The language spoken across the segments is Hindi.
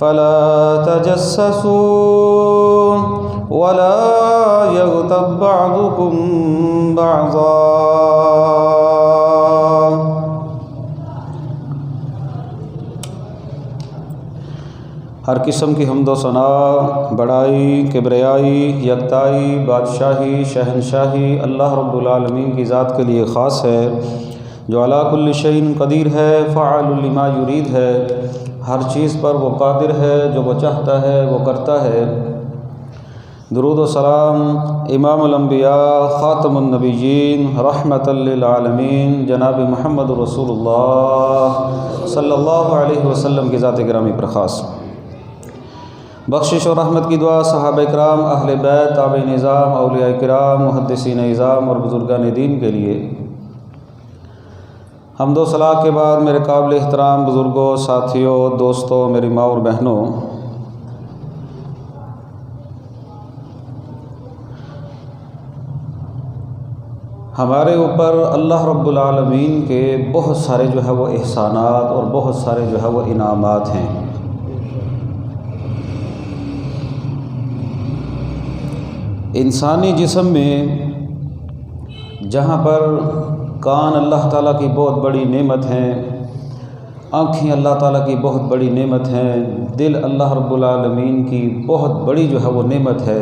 फ़ला तजस्ससू वला यग़्तब बअदुकुम बअज़ा। हर किस्म की हम्दो सना, बड़ाई, किब्रियाई, यकताई, बादशाही, शहनशाही अल्लाह रब्बुल आलमीन की ज़ात के लिए ख़ास है, जो अला कुल्लि शैइन क़दीर है, फ़अलु लिमा युरीद है। हर चीज़ पर वो कादिर है, जो वो चाहता है वो करता है। दुरूद व सलाम इमामुल अंबिया ख़ातमुन नबिय्यीन रहमतल लिल आलमीन जनाब मुहम्मद रसूलुल्लाह सल्लल्लाहु अलैहि वसल्लम की ज़ात गिरामी पर ख़ास। बख्शिश और रहमत की दुआ सहाबा इकराम, अहले बैत, ताबे निज़ाम, औलिया किराम, मुहद्दिसीन इज़ाम और बुज़ुर्गान दीन के लिए। हम्दो सलाह के बाद मेरे काबिल एहतराम बुज़ुर्गों, साथियों, दोस्तों, मेरी माँ और बहनों, हमारे ऊपर अल्लाह रब्बुल आलमीन के बहुत सारे जो है वो एहसानात और बहुत सारे जो है वो इनामात हैं। इंसानी जिस्म में जहाँ पर कान अल्लाह ताला की बहुत बड़ी नेमत हैं, आँखें अल्लाह ताला की बहुत बड़ी नेमत हैं, दिल अल्लाह रब्बुल आलमीन की बहुत बड़ी जो है वो नेमत है,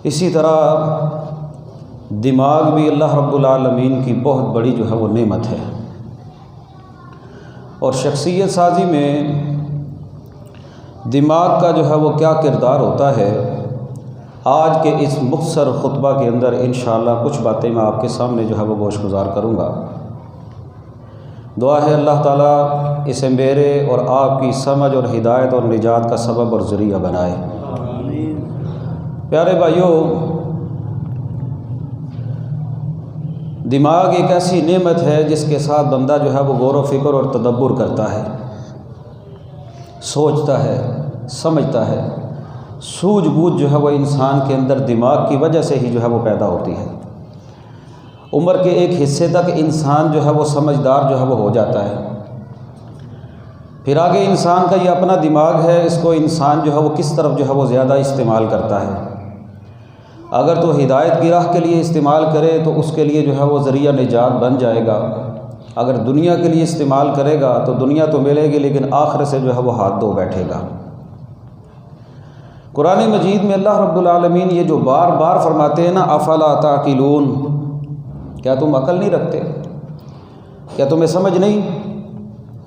इसी तरह दिमाग भी अल्लाह रब्बुल आलमीन की बहुत बड़ी जो है वो नेमत है। और शख्सियत साजी में दिमाग का जो है वो क्या किरदार होता है, आज के इस मुख्तसर खुतबा के अंदर इंशाअल्लाह कुछ बातें मैं आपके सामने जो है वो गोशगुजार करूँगा। दुआ है अल्लाह ताला इसे मेरे और आपकी समझ और हिदायत और निजात का सबब और ज़रिया बनाए। प्यारे भाइयों, दिमाग एक ऐसी नेमत है जिसके साथ बंदा जो है वो गौर व फिक्र और तदब्बुर करता है, सोचता है, समझता है। सूझबूझ जो है वो इंसान के अंदर दिमाग की वजह से ही जो है वो पैदा होती है। उम्र के एक हिस्से तक इंसान जो है वो समझदार जो है वो हो जाता है, फिर आगे इंसान का ये अपना दिमाग है, इसको इंसान जो है वो किस तरफ जो है वो ज़्यादा इस्तेमाल करता है। अगर तो हिदायत की राह के लिए इस्तेमाल करे तो उसके लिए जो है वो ज़रिया निजात बन जाएगा। अगर दुनिया के लिए इस्तेमाल करेगा तो दुनिया तो मिलेगी लेकिन आखिर से जो है वो हाथ धो बैठेगा। कुरान मजीद में अल्लाह रब्बुल आलमीन ये जो बार बार फरमाते हैं ना, अफला ताकिलून, क्या तुम अकल नहीं रखते, क्या तुम्हें समझ नहीं,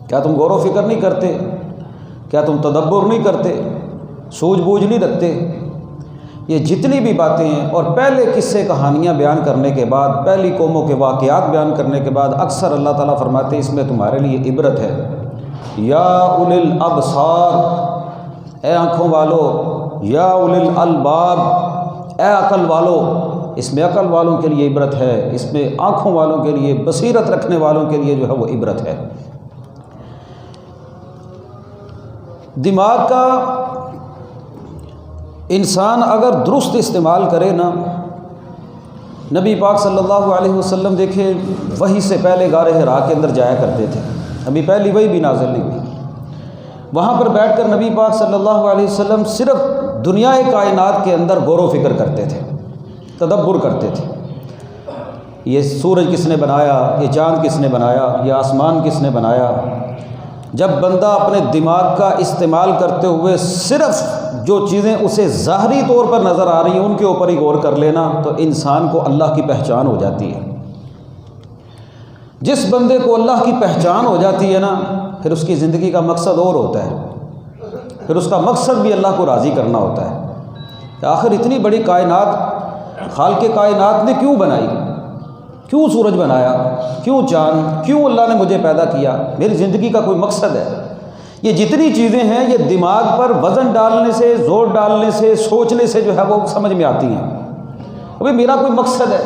क्या तुम गौर व फिक्र नहीं करते, क्या तुम तदब्बुर नहीं करते, सूझबूझ नहीं रखते। ये जितनी भी बातें हैं और पहले किस्से कहानियाँ बयान करने के बाद, पहली कौमों के वाक़यात बयान करने के बाद अक्सर अल्लाह ताला फरमाते हैं इसमें तुम्हारे लिए इबरत है। या उलिल अबसार, ए आँखों वालो, या उलिल अलबाब, ए अकल वालो, इसमें अकल वालों के लिए इबरत है, इसमें आँखों वालों के लिए, बसीरत रखने वालों के लिए जो है वो इबरत है। दिमाग का इंसान अगर दुरुस्त इस्तेमाल करे ना, नबी पाक सल्लल्लाहु अलैहि वसल्लम देखे वही से पहले गारे हिरा के अंदर जाया करते थे, अभी पहली वही भी नाज़िल नहीं हुई। वहाँ पर बैठकर नबी पाक सल्लल्लाहु अलैहि वसल्लम सिर्फ दुनिया कायनात के अंदर गौर व फिक्र करते थे, तदब्बुर करते थे। ये सूरज किसने बनाया, ये चाँद किसने बनाया, ये आसमान किसने बनाया। जब बंदा अपने दिमाग का इस्तेमाल करते हुए सिर्फ़ जो चीज़ें उसे ज़ाहरी तौर पर नज़र आ रही हैं उनके ऊपर ही गौर कर लेना, तो इंसान को अल्लाह की पहचान हो जाती है। जिस बंदे को अल्लाह की पहचान हो जाती है ना, फिर उसकी ज़िंदगी का मकसद और होता है, फिर उसका मकसद भी अल्लाह को राज़ी करना होता है। आखिर इतनी बड़ी कायनात खालिक़ कायनात ने क्यों बनाई, क्यों सूरज बनाया, क्यों चाँद, क्यों अल्लाह ने मुझे पैदा किया, मेरी ज़िंदगी का कोई मकसद है। ये जितनी चीज़ें हैं ये दिमाग पर वज़न डालने से, ज़ोर डालने से, सोचने से जो है वो समझ में आती हैं। अभी मेरा कोई मकसद है,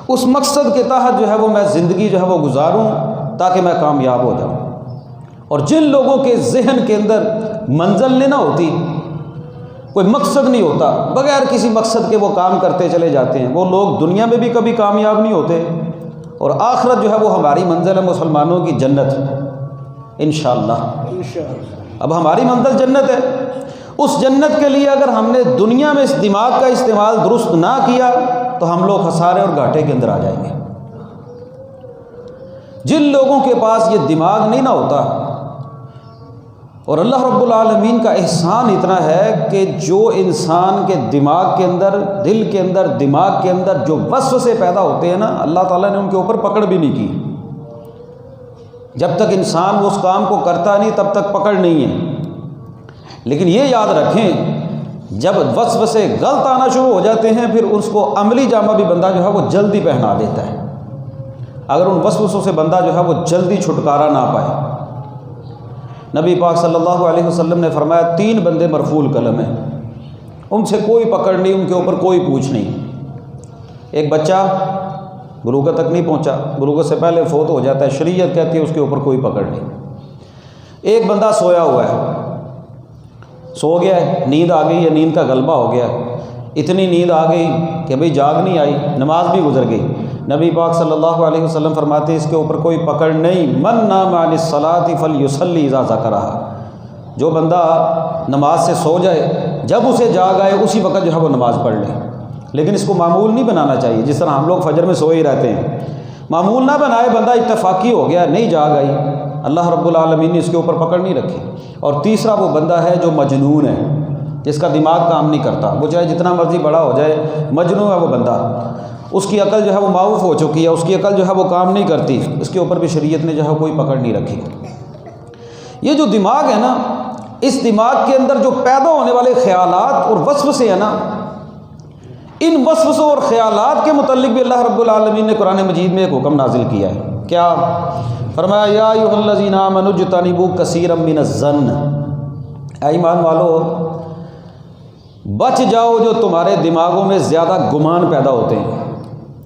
उस मकसद के तहत जो है वो मैं ज़िंदगी जो है वो गुजारूँ ताकि मैं कामयाब हो जाऊँ। और जिन लोगों के जहन के अंदर मंजिल नहीं ना होती, कोई मकसद नहीं होता, बगैर किसी मकसद के वो काम करते चले जाते हैं, वो लोग दुनिया में भी कभी कामयाब नहीं होते और आखिरत जो है वो हमारी मंजिल है मुसलमानों की जन्नत इंशाअल्लाह। अब हमारी मंजिल जन्नत है। उस जन्नत के लिए अगर हमने दुनिया में इस दिमाग का इस्तेमाल दुरुस्त ना किया तो हम लोग खसारे और घाटे के अंदर आ जाएंगे। जिन लोगों के पास ये दिमाग नहीं ना होता, और अल्लाह रब्बुल आलमीन का एहसान इतना है कि जो इंसान के दिमाग के अंदर, दिल के अंदर, दिमाग के अंदर जो वसवसे पैदा होते हैं ना, अल्लाह ताला ने उनके ऊपर पकड़ भी नहीं की। जब तक इंसान उस काम को करता नहीं तब तक पकड़ नहीं है। लेकिन ये याद रखें, जब वसवसे गलत आना शुरू हो जाते हैं फिर उसको अमली जामा भी बंदा जो है वो जल्दी पहना देता है। अगर उन वसवसों से बंदा जो है वो जल्दी छुटकारा ना पाए। नबी पाक सल्लल्लाहु अलैहि वसल्लम ने फरमाया 3 बंदे मरफूल कलम हैं, उनसे कोई पकड़ नहीं, उनके ऊपर कोई पूछ नहीं। एक बच्चा बुलूगत तक नहीं पहुंचा, बुलूगत से पहले फौत हो जाता है, शरीयत कहती है उसके ऊपर कोई पकड़ नहीं। एक बंदा सोया हुआ है, सो गया है, नींद आ गई है, नींद का गलबा हो गया, इतनी नींद आ गई कि भाई जाग नहीं आई, नमाज भी गुजर गई। नबी पाक सल्लल्लाहु अलैहि वसल्लम फरमाते हैं इसके ऊपर कोई पकड़ नहीं। मन नाम अनिस सलाति फलयुसल्ली इज़ा ज़करहा, जो बंदा नमाज से सो जाए, जब उसे जाग आए उसी वक्त जो है वो नमाज़ पढ़ ले। लेकिन इसको मामूल नहीं बनाना चाहिए, जिस तरह हम लोग फजर में सोए ही रहते हैं। मामूल ना बनाए, बंदा इत्तफाकी हो गया, नहीं जाग आई, अल्लाह रब्बुल आलमीन ने इसके ऊपर पकड़ नहीं रखी। और तीसरा वो बंदा है जो मजनून है, जिसका दिमाग काम नहीं करता, वो चाहे जितना मर्जी बड़ा हो जाए, मजनून है वो बंदा, उसकी अकल जो है वो माऊफ हो चुकी है, उसकी अकल जो है वो काम नहीं करती, इसके ऊपर भी शरीयत ने जो है कोई पकड़ नहीं रखी। ये जो दिमाग है ना, इस दिमाग के अंदर जो पैदा होने वाले ख्यालात और वसवसे हैं ना, इन वसवसों और ख्यालात के मुतल्लिक भी अल्लाह रब्बुल आलमीन ने कुरान मजीद में एक हुक्म नाजिल किया है। क्या फरमाया? या अय्युहल्लज़ीना आमनू इज्तनिबू कसीरम मिनज़्ज़न्न, ऐ ईमान वालो बच जाओ जो तुम्हारे दिमागों में ज़्यादा गुमान पैदा होते हैं।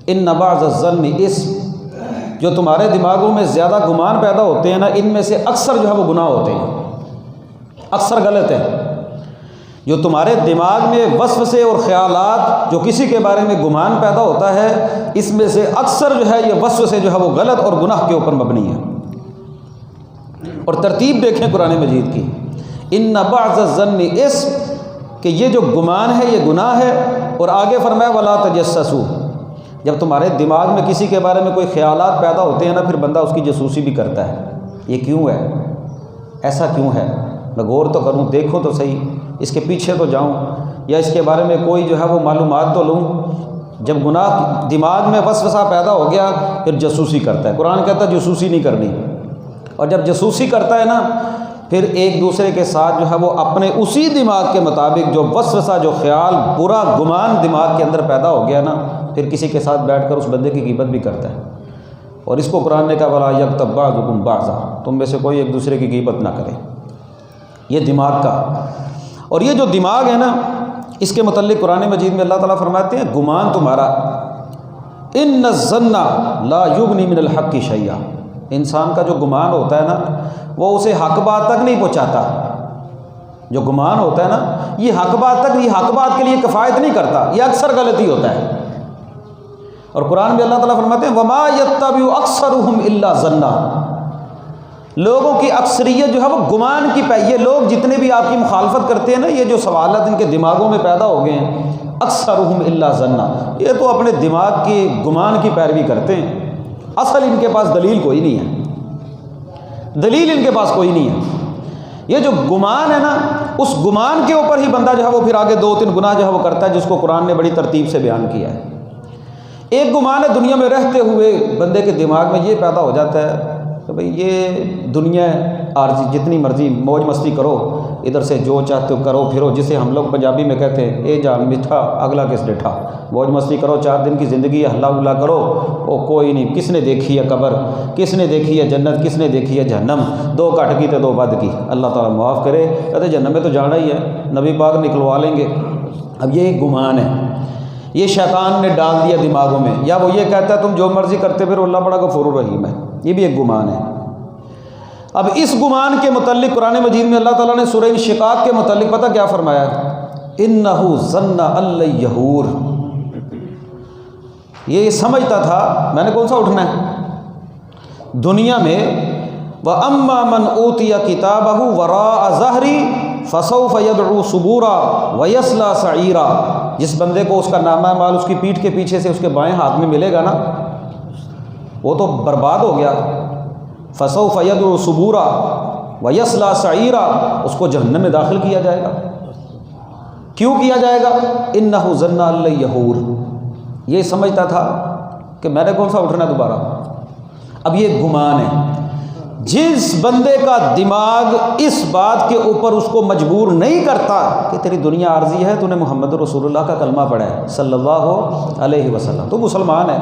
इन बअज़-ज़न्नि इस्म, जो तुम्हारे दिमागों में ज़्यादा गुमान पैदा होते हैं ना, इनमें से अक्सर जो है वो गुनाह होते हैं, अक्सर गलत है। जो तुम्हारे दिमाग में वसवसे और ख्यालात, जो किसी के बारे में गुमान पैदा होता है, इसमें से अक्सर जो है ये वसवसे जो है वो गलत और गुनाह के ऊपर मबनी है। और तरतीब देखें कुरान मजीद की, इन्न बअज़-ज़न्नि इस्म, कि ये जो गुमान है ये गुनाह है। और आगे फरमाया वला तजस्ससू, जब तुम्हारे दिमाग में किसी के बारे में कोई ख्यालात पैदा होते हैं ना, फिर बंदा उसकी जसूसी भी करता है। ये क्यों है, ऐसा क्यों है, मैं गौर तो करूं, देखो तो सही, इसके पीछे तो जाऊं, या इसके बारे में कोई जो है वो मालूमात तो लूं। जब गुनाह दिमाग में वसवसा पैदा हो गया फिर जसूसी करता है। कुरान कहता है जसूसी नहीं करनी। और जब जसूसी करता है ना, फिर एक दूसरे के साथ जो है वो अपने उसी दिमाग के मुताबिक जो वसवसा, जो ख्याल, बुरा गुमान दिमाग के अंदर पैदा हो गया ना, फिर किसी के साथ बैठकर उस बंदे की ग़ीबत भी करता है। और इसको कुरान ने कहा वला यग़्तब बअज़ुकुम बअज़ा, तुम में से कोई एक दूसरे की ग़ीबत ना करे। ये दिमाग का, और ये जो दिमाग है ना, इसके मुतल्लिक़ कुरान मजीद में अल्लाह ताला फरमाते हैं गुमान तुम्हारा, इन्नज़्ज़न्ना ला युग़नी मिनल हक़्क़ि शैआ, इंसान का जो गुमान होता है ना, वो उसे हक बात तक नहीं पहुँचाता। जो गुमान होता है ना, ये हक बात तक, ये हक बात के लिए किफ़ायत नहीं करता, ये अक्सर गलती होता है। और कुरान में अल्लाह ताला फरमाते हैं वमा यत्तबिउ अक्सरुहुम इल्ला ज़न्ना, लोगों की अक्सरियत जो है वो गुमान की ये लोग जितने भी आपकी मुखालफत करते हैं ना, ये जो सवालात इनके दिमागों में पैदा हो गए हैं, अक्सरुहुम इल्ला ज़न्ना, ये तो अपने दिमाग की गुमान की पैरवी करते हैं। असल इनके पास दलील कोई नहीं है, दलील इनके पास कोई नहीं है। ये जो गुमान है ना, उस गुमान के ऊपर ही बंदा जो है वो फिर आगे 2-3 गुनाह जो है वो करता है, जिसको कुरान ने बड़ी तरतीब से बयान किया है। एक गुमान है दुनिया में रहते हुए बंदे के दिमाग में ये पैदा हो जाता है कि भाई ये दुनिया आर्जी, जितनी मर्जी मौज मस्ती करो, इधर से जो चाहते हो करो फिरो, जिसे हम लोग पंजाबी में कहते हैं ए जान मिठा अगला किस डिठा, मौज मस्ती करो, 4 दिन की ज़िंदगी है, हल्ला उल्ला करो, ओ कोई नहीं, किसने देखी है कब्र, किसने देखी है जन्नत, किसने देखी है जहन्नम, 2 घट की तो 2 बद की, अल्लाह ताला माफ़ करे। कहते जहन्नम में तो जाना ही है, नबी पाक निकलवा लेंगे। अब ये एक गुमान है, ये शैतान ने डाल दिया दिमागों में, या वो ये कहता है तुम जो मर्ज़ी करते फिर अल्लाह बड़ा गफूरुर रहीम है, ये भी एक गुमान है। अब इस गुमान के मुतल्लिक़ कुरान मजीद में अल्लाह ताला ने सूरह इंशिकाक के मुतल्लिक़ पता क्या फरमाया? इन्नहु ज़न्ना अल्ला यहूर, ये समझता था मैंने कौन सा उठना है, दुनिया में व अम्मा मन ऊतिया किताबहु वराअ ज़हरी फसौफ यदउ सुबूरा वयस्ला सईरा। जिस बंदे को उसका नामा माल उसकी पीठ के पीछे से उसके बाएं हाथ में मिलेगा ना, वो तो बर्बाद हो गया। फसौफ यदउ सुबूरा वयस्ला सईरा, उसको जहन्नम में दाखिल किया जाएगा। क्यों किया जाएगा? इन्नहु ज़न्ना अल्लन यहूर, ये समझता था कि मैंने कौन सा उठना दोबारा। अब ये गुमान है। जिस बंदे का दिमाग इस बात के ऊपर उसको मजबूर नहीं करता कि तेरी दुनिया आर्जी है, तूने मोहम्मद रसूलुल्लाह का कलमा पढ़ा है सल्लल्लाहु अलैहि वसल्लम, तो मुसलमान है,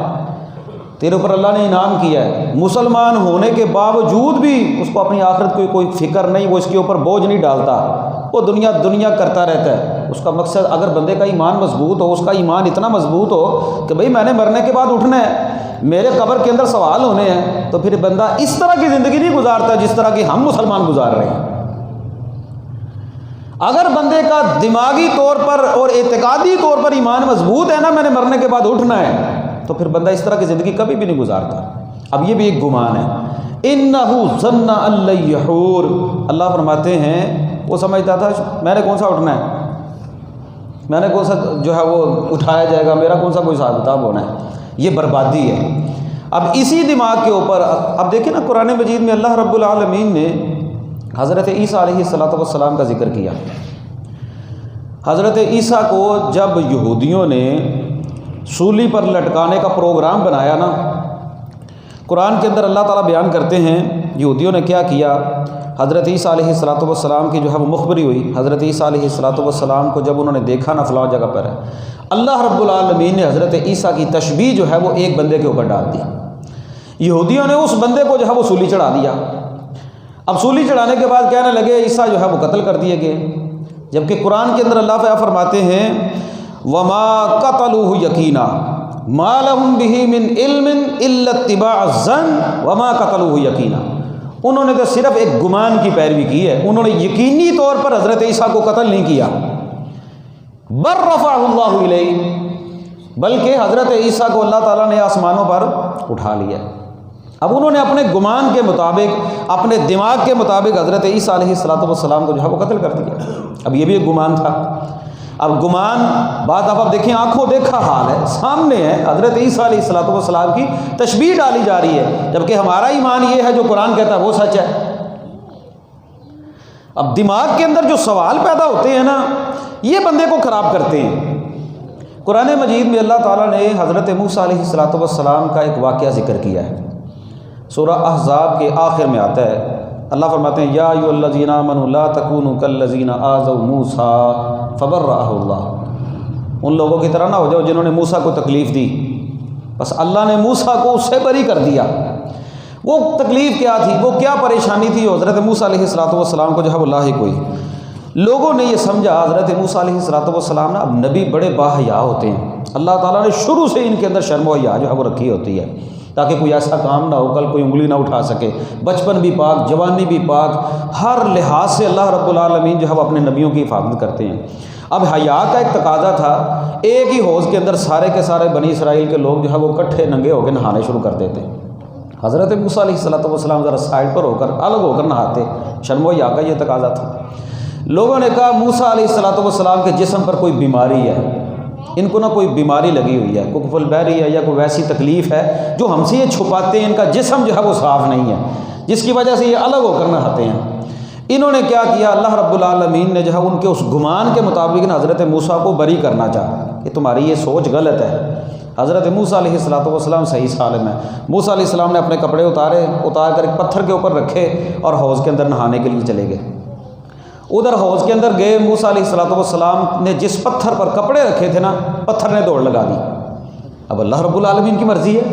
तेरे ऊपर अल्लाह ने इनाम किया है। मुसलमान होने के बावजूद भी उसको अपनी आखिरत की कोई फ़िक्र नहीं, वो इसके ऊपर बोझ नहीं डालता, वो दुनिया दुनिया करता रहता है। उसका मकसद, अगर बंदे का ईमान मजबूत हो, उसका ईमान इतना मजबूत हो कि भाई मैंने मरने के बाद उठना है, मेरे कब्र के अंदर सवाल होने हैं, तो फिर बंदा इस तरह की ज़िंदगी नहीं गुजारता जिस तरह की हम मुसलमान गुजार रहे हैं। अगर बंदे का दिमागी तौर पर और एतकादी तौर पर ईमान मजबूत है ना, मैंने मरने के बाद उठना है, तो फिर बंदा इस तरह की ज़िंदगी कभी भी नहीं गुजारता। अब ये भी एक गुमान है। इन्नहु ज़न्ना अल्लन यहूर, अल्लाह फरमाते हैं वो समझता था मैंने कौन सा उठना है, मैंने कौन सा जो है वो उठाया जाएगा, मेरा कौन सा कोई हिसाब किताब होना है। ये बर्बादी है। अब इसी दिमाग के ऊपर अब देखिए ना, कुरान मजीद में अल्लाह रब्बुल आलमीन ने हज़रत ईसा अलैहिस्सलातु वस्सलाम का जिक्र किया। हज़रत ईसा को जब यहूदियों ने सूली पर लटकाने का प्रोग्राम बनाया ना, कुरान के अंदर अल्लाह ताला बयान करते हैं यहूदियों ने क्या किया। हज़रत ईसा अलैहिस्सलातु वस्सलाम की जो है वो मुखबरी हुई। हज़रत ईसा अलैहिस्सलातु वस्सलाम को जब उन्होंने देखा ना फ़लाँ जगह पर है, अल्लाह रब्बुल आलमीन ने हज़रत ईसा की तशबीह जो है वो एक बंदे के ऊपर डाल दी। यहूदियों ने उस बंदे को जो है वो सूली चढ़ा दिया। अब सूली चढ़ाने के बाद कहने लगे ईसा जो है वो कत्ल कर दिए गए, जबकि कुरान के अंदर अल्लाह फरमाते हैं वमा कतलूहु यकीना मा लहुम बिही मिन इल्मिन इल्ला इत्तिबाअ ज़न्न वमा कतलूहु यकीना। उन्होंने तो सिर्फ एक गुमान की पैरवी की है, उन्होंने यकीनी तौर पर हज़रत ईसा को कत्ल नहीं किया। बल रफ़अहुल्लाहु इलैहि, बल्कि हज़रत ईसा को अल्लाह ताला ने आसमानों पर उठा लिया। अब उन्होंने अपने गुमान के मुताबिक, अपने दिमाग के मुताबिक हज़रत ईसा अलैहिस्सलातु वस्सलाम को जो है वो कत्ल कर दिया। अब ये भी एक गुमान था। अब गुमान बात आप देखें, आंखों देखा हाल है, सामने है, हज़रत ईसा अलैहिस्सलातु वस्सलाम की तशबीह डाली जा रही है, जबकि हमारा ईमान ये है जो कुरान कहता है वो सच है। अब दिमाग के अंदर जो सवाल पैदा होते हैं ना, ये बंदे को ख़राब करते हैं। कुरान मजीद में अल्लाह ताला ने हज़रत मूसा अलैहिस्सलातु वस्सलाम का एक वाक़या ज़िक्र किया है। सूरह अहज़ाब के आखिर में आता है, अल्लाह फरमाते हैं या अय्युहल्लज़ीना आमनू ला तकूनू कल्लज़ीना आज़ौ मूसा फबर्रअहुल्लाह। उन लोगों की तरह ना हो जाओ जिन्होंने मूसा को तकलीफ़ दी, बस अल्लाह ने मूसा को उससे बरी कर दिया। वो तकलीफ़ क्या थी, वो क्या परेशानी थी, हज़रत मूसा अलैहिस्सलातु वस्सलाम को जो है वो लाहिक हुई। लोगों ने ये समझा हज़रत मूसा अलैहिस्सलातु वस्सलाम ना, अब नबी बड़े बाहया होते हैं, अल्लाह ताला ने शुरू से इनके अंदर शर्म व हया जो है वो रखी होती है, ताकि कोई ऐसा काम ना हो कल कोई उंगली ना उठा सके। बचपन भी पाक, जवानी भी पाक, हर लिहाज से अल्लाह रब्बुल आलमीन जो है वो अपने नबियों की हिफाजत करते हैं। अब हया का एक तकाजा था, एक ही हौज़ के अंदर सारे के सारे बनी इसराइल के लोग जो है वो इकट्ठे नंगे होकर नहाने शुरू कर देते। हज़रत मूसा अलैहिस्सलातु वस्सलाम ज़रा साइड पर होकर अलग होकर नहाते, शर्म व हया का ये तकाजा था। लोगों ने कहा मूसा अलैहिस्सलातु वस्सलाम के जिस्म पर कोई बीमारी है, इनको ना कोई बीमारी लगी हुई है, कोई फुलबैरी है या कोई वैसी तकलीफ़ है जो हमसे ये छुपाते हैं, इनका जिस्म जो है वो साफ़ नहीं है, जिसकी वजह से ये अलग होकर नहाते हैं। इन्होंने क्या किया, अल्लाह रब्बुल आलमीन ने जो है उनके उस गुमान के मुताबिक ना हज़रत मूसा को बरी करना चाहा कि तुम्हारी ये सोच गलत है। हज़रत मूसा अलैहिस्सलातु वस्सलाम सही सालम है। मूसा अलैहिस्सलाम ने अपने कपड़े उतार कर एक पत्थर के ऊपर रखे और हौज़ के अंदर नहाने के लिए चले गए। उधर हौज़ के अंदर गए, मूसा अलैहिस्सलातु वस्सलाम ने जिस पत्थर पर कपड़े रखे थे ना, पत्थर ने दौड़ लगा दी। अब अल्लाह रब्बुल आलमीन की मर्ज़ी है,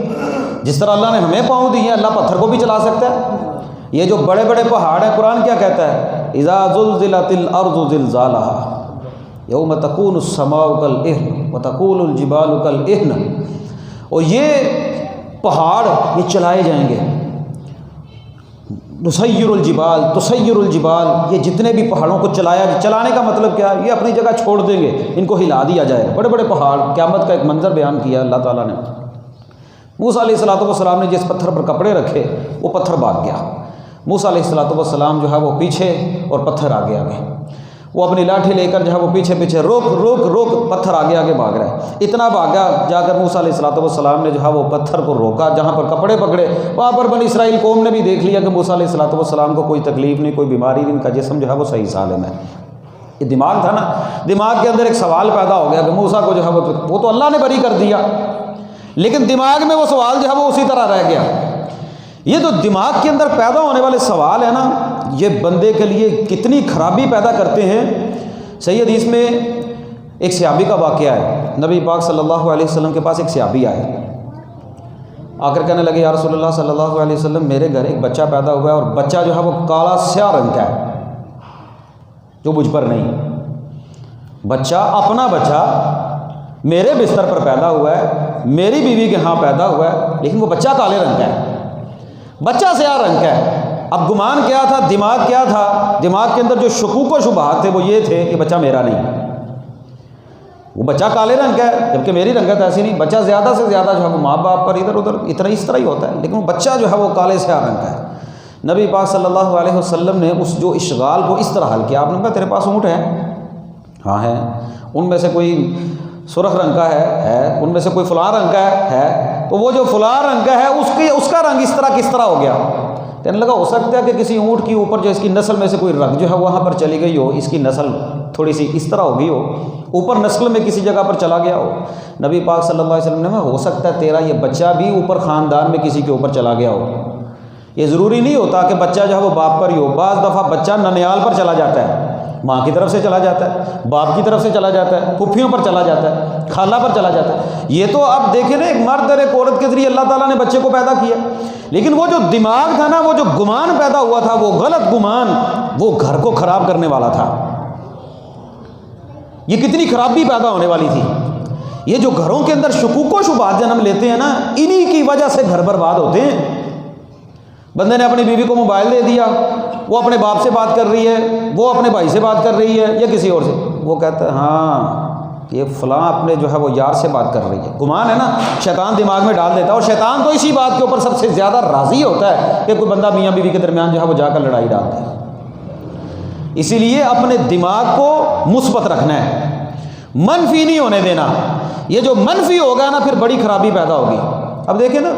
जिस तरह अल्लाह ने हमें पाँव दिए, अल्लाह पत्थर को भी चला सकता है। ये जो बड़े बड़े पहाड़ हैं, कुरान क्या कहता है, इज़ा ज़ुल्ज़िलतिल अर्ज़ु ज़िल्ज़ालहा यौम तकूनुस समाउ कल इह्न व तकूनुल जिबालु कल इह्न। और ये पहाड़ ये चलाए जाएंगे, नुसय्यिरुल जिबाल तुसय्यिरुल जिबाल, ये जितने भी पहाड़ों को चलाने का मतलब क्या है, ये अपनी जगह छोड़ देंगे, इनको हिला दिया जाएगा। बड़े बड़े पहाड़, क़यामत का एक मंजर बयान किया अल्लाह ताला ने। मूसा अलैहिस्सलातु वस्सलाम ने जिस पत्थर पर कपड़े रखे वो पत्थर भाग गया। मूसा अलैहिस्सलाम जो है वो पीछे और पत्थर आगे आगे, वो अपनी लाठी लेकर जो है वो पीछे पीछे, रोक रोक रोक, पत्थर आगे आगे भाग रहा है। इतना भागा जाकर मूसा अलैहिस्सलाम ने जो है वो पत्थर को रोका, जहाँ पर कपड़े पकड़े वहाँ पर बनी इसराइल कौम ने भी देख लिया कि मूसा अलैहिस्सलाम को कोई तकलीफ़ नहीं, कोई बीमारी नहीं, इनका जिस्म जो है वो सही सालिम है। ये दिमाग था ना, दिमाग के अंदर एक सवाल पैदा हो गया कि मूसा को जो है वो तो अल्लाह ने बरी कर दिया, लेकिन दिमाग में वो सवाल जो है वो उसी तरह रह गया। ये जो दिमाग के अंदर पैदा होने वाले सवाल है ना, ये बंदे के लिए कितनी खराबी पैदा करते हैं। सही हदीस में एक सहाबी का वाक़या है, नबी पाक सल्लल्लाहु अलैहि वसल्लम के पास एक सहाबी आए, आकर कहने लगे या रसूलल्लाह सल्लल्लाहु अलैहि वसल्लम, मेरे घर एक बच्चा पैदा हुआ है और बच्चा जो है वो काला स्याह रंग का है, जो मुझ पर नहीं। बच्चा, अपना बच्चा मेरे बिस्तर पर पैदा हुआ है, मेरी बीवी के यहाँ पैदा हुआ है, लेकिन वो बच्चा काले रंग का है, बच्चा स्याह रंग का है। अब गुमान क्या था, दिमाग क्या था, दिमाग के अंदर जो शकूक व शुबहात थे वो ये थे कि बच्चा मेरा नहीं, वो बच्चा काले रंग का है, जबकि मेरी रंगत ऐसी नहीं। बच्चा ज़्यादा से ज़्यादा जो है वो माँ बाप पर इधर उधर इस तरह ही होता है, लेकिन वो बच्चा जो है वो काले स्याह रंग का है। नबी पाक सल्लल्लाहु अलैहि वसल्लम ने उस जो इश्गाल को इस तरह हल किया। आपने कहा तेरे पास ऊँट है? हाँ है। उनमें से कोई सुरख रंग का है, उनमें से कोई फलां रंग का है। तो वो जो फलां रंग का है उसका रंग इस तरह किस तरह हो गया? कहने लगा हो सकता है कि किसी ऊँट के ऊपर जो इसकी नस्ल में से कोई रंग जो है वहाँ पर चली गई हो, इसकी नस्ल थोड़ी सी इस तरह हो गई हो, ऊपर नस्ल में किसी जगह पर चला गया हो। नबी पाक सल्लल्लाहु अलैहि वसल्लम ने हो सकता है तेरा ये बच्चा भी ऊपर ख़ानदान में किसी के ऊपर चला गया हो। ये ज़रूरी नहीं होता कि बच्चा जो है वो बाप पर ही हो। बाज़ दफ़ा बच्चा ननियाल पर चला जाता है, माँ की तरफ से चला जाता है, बाप की तरफ से चला जाता है, फुफ्फियों पर चला जाता है, खाला पर चला जाता है। ये तो आप देखें ना, एक मर्द और एक औरत के ज़रिए अल्लाह ताला ने बच्चे को पैदा किया, लेकिन वो जो दिमाग था ना, वो जो गुमान पैदा हुआ था, वो गलत गुमान, वो घर को ख़राब करने वाला था। ये कितनी खराबी पैदा होने वाली थी। ये जो घरों के अंदर शकूक व शुबहात जन्म लेते हैं ना, इन्हीं की वजह से घर बर्बाद होते हैं। बंदे ने अपनी बीवी को मोबाइल दे दिया, वो अपने बाप से बात कर रही है, वो अपने भाई से बात कर रही है या किसी और से, वो कहता है हाँ ये फ़लाँ अपने जो है वो यार से बात कर रही है। गुमान है ना, शैतान दिमाग में डाल देता है। और शैतान तो इसी बात के ऊपर सबसे ज़्यादा राज़ी होता है कि कोई बंदा मियाँ बीवी के दरमियान जो है वो जाकर लड़ाई डाल दे। इसीलिए अपने दिमाग को मुस्बत रखना है, मनफी नहीं होने देना। ये जो मनफी होगा ना, फिर बड़ी खराबी पैदा होगी। अब देखें ना,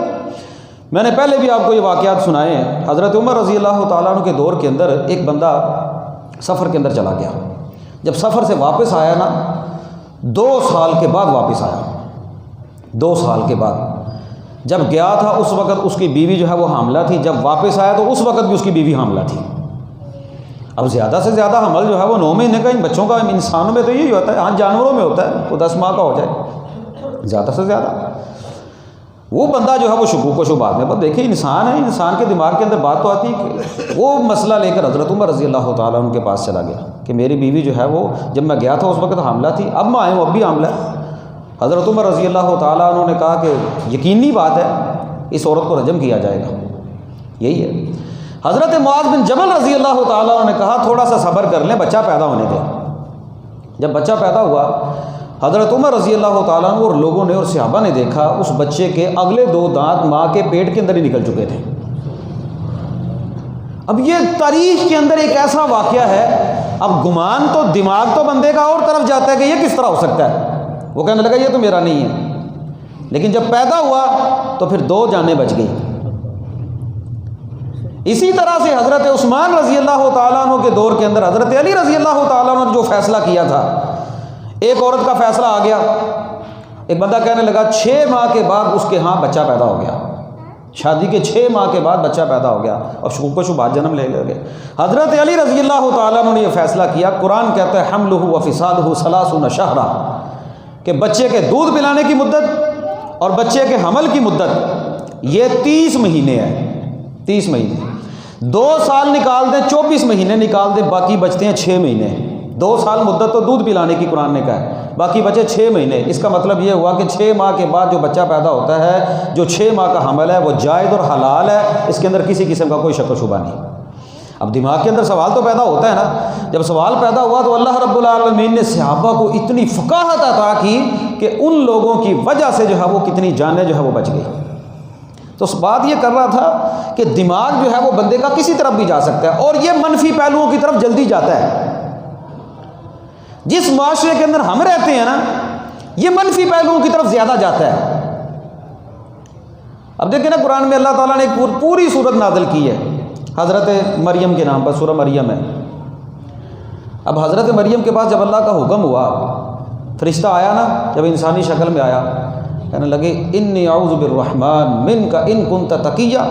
मैंने पहले भी आपको ये वाक़यात सुनाए हैं। हज़रत उमर रज़ी अल्लाह तआला अन्हु के दौर के अंदर एक बंदा सफ़र के अंदर चला गया। जब सफ़र से वापस आया ना, 2 साल के बाद वापस आया। 2 साल के बाद जब गया था उस वक़्त उसकी बीवी जो है वो हामला थी, जब वापस आया तो उस वक़्त भी उसकी बीवी हामला थी। अब ज़्यादा से ज़्यादा हमल जो है वो 9 महीने का इन बच्चों का, इंसानों में तो यही होता है, हाँ जानवरों में होता है वो 10 माह का हो जाए ज़्यादा से ज़्यादा। वो बंदा जो है वो शकूक व शुबहात में, पर देखिए इंसान है, इंसान के दिमाग के अंदर बात तो आती है कि वो मसला लेकर हज़रत उमर रज़ी अल्लाह तआला उनके पास चला गया कि मेरी बीवी जो है वो जब मैं गया था उस वक़्त हामला थी, अब मैं आया हूँ अब भी हामला है। हज़रत उमर रज़ी अल्लाह तआला उन्होंने कहा कि यकीनी बात है, इस औरत को रजम किया जाएगा। यही है। हज़रत मुआज़ बिन जबल रज़ी अल्लाह तआला उन्होंने कहा थोड़ा सा सब्र कर लें, बच्चा पैदा होने दें। जब बच्चा पैदा हुआ, हज़रत उमर रज़ी अल्लाह तआला और लोगों ने और सहाबा ने देखा उस बच्चे के अगले 2 दांत माँ के पेट के अंदर ही निकल चुके थे। अब ये तारीख़ के अंदर एक ऐसा वाक़या है, अब गुमान तो दिमाग तो बंदे का और तरफ जाता है कि ये किस तरह हो सकता है। वो कहने लगा ये तो मेरा नहीं है, लेकिन जब पैदा हुआ तो फिर 2 जानें बच गई। इसी तरह से हज़रत उस्मान रज़ी अल्लाह तआला अन्हु के दौर के अंदर हज़रत अली रज़ी अल्लाह तआला अन्हु ने जो फ़ैसला किया था, एक औरत का फ़ैसला आ गया। एक बंदा कहने लगा 6 माह के बाद उसके यहाँ बच्चा पैदा हो गया, शादी के 6 माह के बाद बच्चा पैदा हो गया और शकूक व शुबहात जन्म ले गए। हज़रत अली रज़ी अल्लाह तआला अन्हु ने यह फ़ैसला किया, कुरान कहता है हमलुहु व फ़िसालुहु 30 शहरा, कि बच्चे के दूध पिलाने की मुद्दत और बच्चे के हमल की मुद्दत ये 30 महीने है। 30 महीने, 2 साल निकाल दें, 24 महीने निकाल दें, बाकी बचते हैं 6 महीने। 2 साल मुद्दत तो दूध पिलाने की कुरान ने कहा है, बाकी बचे 6 महीने। इसका मतलब ये हुआ कि 6 माह के बाद जो बच्चा पैदा होता है, जो 6 माह का हमल है वो जायज़ और हलाल है, इसके अंदर किसी किस्म का कोई शक व शुबा नहीं। अब दिमाग के अंदर सवाल तो पैदा होता है ना। जब सवाल पैदा हुआ तो अल्लाह रब्बुल आलमीन ने सहाबा को इतनी फ़क़ाहत अता की कि उन लोगों की वजह से जो है वो कितनी जानें जो है वो बच गई। तो उस बात ये कर रहा था कि दिमाग जो है वो बंदे का किसी तरफ भी जा सकता है और ये मनफी पहलुओं की तरफ जल्दी जाता है। जिस माशरे के अंदर हम रहते हैं ना, ये मनफी पहलुओं की तरफ ज़्यादा जाता है। अब देखिए ना, कुरान में अल्लाह ताला ने एक पूरी सूरत नाज़िल की है हज़रत मरियम के नाम पर, सूरह मरियम है। अब हज़रत मरियम के पास जब अल्लाह का हुक्म हुआ, फरिश्ता आया ना, जब इंसानी शक्ल में आया, कहने लगे इन्नी औज़ु बिर्रहमान मिनका इन कुन्त तक़िया,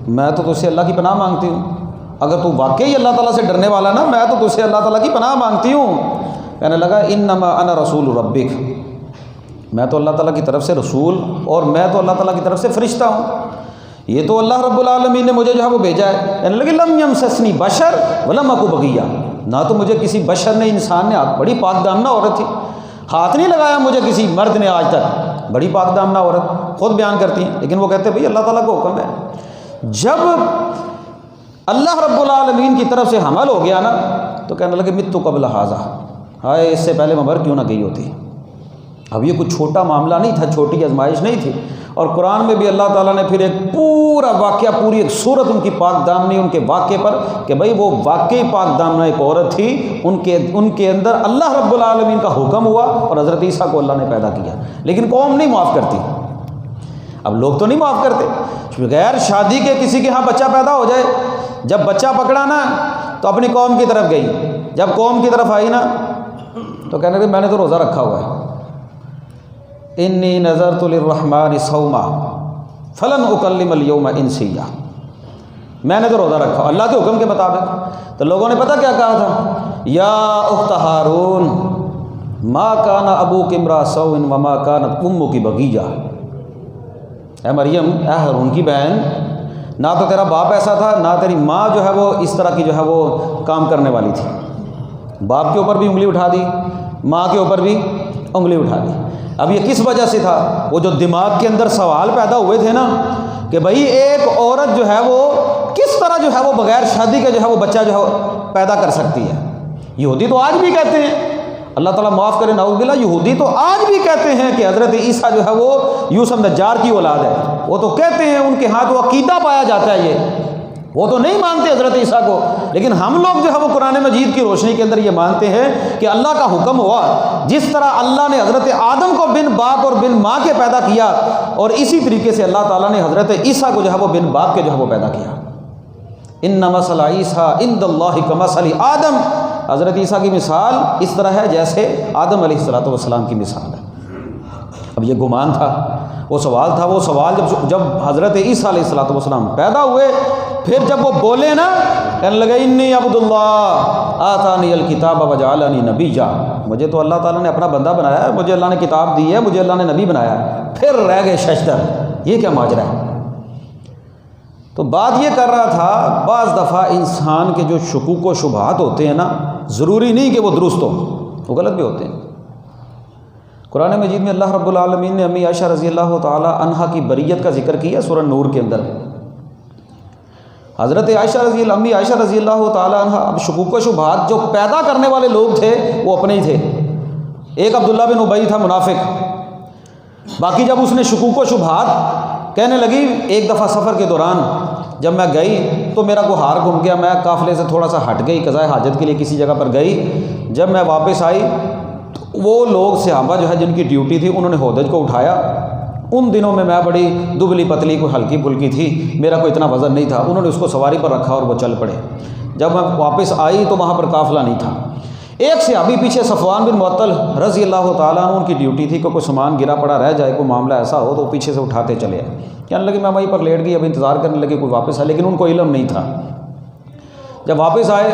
मैं तो तुझसे अल्लाह की पनाह मांगती हूँ, अगर तू वाकई अल्लाह ताला से डरने वाला ना, मैं तो तुझसे अल्लाह ताला की पनाह मांगती हूँ। कहने लगा इन्नमा अना रसूल रब्बिक, मैं तो अल्लाह ताला की तरफ से रसूल और मैं तो अल्लाह ताला की तरफ से फरिश्ता हूँ, ये तो अल्लाह रब्बुल आलमीन ने मुझे जो है वो भेजा है। कहने लगे लम यमससनी बशर वलम अकु बगिया, ना तो मुझे किसी बशर ने, इंसान ने, बड़ी पाकदामना औरत थी, हाथ नहीं लगाया मुझे किसी मर्द ने आज तक, बड़ी पाकदामना औरत खुद बयान करती हैं। लेकिन वो कहते हैं भाई अल्लाह ताला का हुक्म है। जब अल्लाह रब्बुल आलमीन की तरफ से हमल हो गया ना, तो कहने लगे मित्तु कबल हाजा, हाय इससे पहले मैं मर क्यों ना गई होती। अब ये कुछ छोटा मामला नहीं था, छोटी आजमाइश नहीं थी। और कुरान में भी अल्लाह ताला ने फिर एक पूरा वाक़या, पूरी एक सूरत उनकी पाक दामनी, उनके वाक़े पर, कि भाई वो वाकई पाक दामना एक औरत थी, उनके अंदर अल्लाह रब्बुल आलमीन का हुक्म हुआ और हज़रत ईसा को अल्लाह ने पैदा किया। लेकिन कौम नहीं माफ़ करती। अब लोग तो नहीं माफ़ करते, बगैर शादी के किसी के यहाँ बच्चा पैदा हो जाए, जब बच्चा पकड़ा ना तो अपनी कौम की तरफ गई, जब कौम की तरफ आई ना तो कहने लगे मैंने तो रोज़ा रखा हुआ है, इन्नी नज़रतु लिर्रहमानि सौमा फलन उकल्लिमल यौमा इंसिया, मैंने तो रोज़ा रखा अल्लाह के हुक्म के मुताबिक। तो लोगों ने पता क्या कहा था, या उख्त हारून मा काना अबूक इम्रा सौइन व मा कानत उम्मुकी बगीजा, ए मरियम, ए हारून की बहन, ना तो तेरा बाप ऐसा था, ना तेरी माँ जो है वो इस तरह की जो है वो काम करने वाली थी। बाप के ऊपर भी उंगली उठा दी, माँ के ऊपर भी उंगली उठा दी। अब ये किस वजह से था, वो जो दिमाग के अंदर सवाल पैदा हुए थे ना कि भाई एक औरत जो है वो किस तरह जो है वो बगैर शादी के जो है वो बच्चा जो है पैदा कर सकती है। यहूदी तो आज भी कहते हैं, अल्लाह ताला माफ़ करे नाउज़ुबिल्लाह, यहूदी तो आज भी कहते हैं कि हज़रत ईसा जो है वो यूसुफ नज्जार की औलाद है। वो तो कहते हैं, उनके हाथ वो अकीदा पाया जाता है, ये वो तो नहीं मानते हज़रत ईसा को। लेकिन हम लोग जो है वो कुरान मजीद की रोशनी के अंदर ये मानते हैं कि अल्लाह का हुक्म हुआ, जिस तरह अल्लाह ने हज़रत आदम को बिन बाप और बिन माँ के पैदा किया, और इसी तरीके से अल्लाह ताला ने हज़रत ईसा को जो है वो बिन बाप के जो है वो पैदा किया। इन्ना मसला ईसा इंदल्लाहि कमसली आदम, हज़रत ईसा की मिसाल इस तरह है जैसे आदम अलैहिस्सलातु वस्सलाम की मिसाल है। अब ये गुमान था, वो सवाल था, वो सवाल जब हज़रत ईसा अलैहिस्सलातु वस्सलाम पैदा हुए, फिर जब वो बोले ना, कहने लगे इन्नी अब्दुल्लाह आतानी अल किताब व जअलनी नबिय्या, मुझे तो अल्लाह ताला ने अपना बंदा बनाया है, मुझे अल्लाह ने किताब दी है, मुझे अल्लाह ने नबी बनाया है। फिर रह गए शशदर, ये क्या माजरा है। तो बात ये कर रहा था, बाज़ दफ़ा इंसान के जो शुकूक व शुबहात होते हैं ना, ज़रूरी नहीं कि वो दुरुस्त हो, वो गलत भी होते हैं। कुरान मजीद में अल्लाह रब्बुल आलमीन ने अम्मी आयशा रज़ी अल्लाह ताला अन्हा की बरियत का जिक्र किया सूरह नूर के अंदर। हज़रत अम्मी आयशा रज़ी अल्लाह ताला अन्हा, अब शुकूक व शुबहात जो पैदा करने वाले लोग थे वो अपने ही थे। एक अब्दुल्ला बिन उबई था मुनाफिक, बाकी जब उसने शुकूक व शुबहात कहने लगी, एक दफ़ा सफ़र के दौरान जब मैं गई तो मेरा को हार घूम गया, मैं काफ़िले से थोड़ा सा हट गई, कज़ाए हाजत के लिए किसी जगह पर गई। जब मैं वापस आई तो वो लोग सहाबा जो है जिनकी ड्यूटी थी, उन्होंने होदज को उठाया। उन दिनों में मैं बड़ी दुबली पतली को हल्की फुल्की थी, मेरा कोई इतना वज़न नहीं था। उन्होंने उसको सवारी पर रखा और वो चल पड़े। जब मैं वापस आई तो वहाँ पर काफ़िला नहीं था। एक सहाबी पीछे सफ़वान बिन मुअत्तल रज़ी अल्लाह ताला अन्हु, उनकी ड्यूटी थी कि कोई सामान गिरा पड़ा रह जाए, कोई मामला ऐसा हो तो पीछे से उठाते चले आए। कहने लगे मैं वहीं पर लेट गई, अब इंतज़ार करने लगे कोई वापस आए, लेकिन उनको इल्म नहीं था। जब वापस आए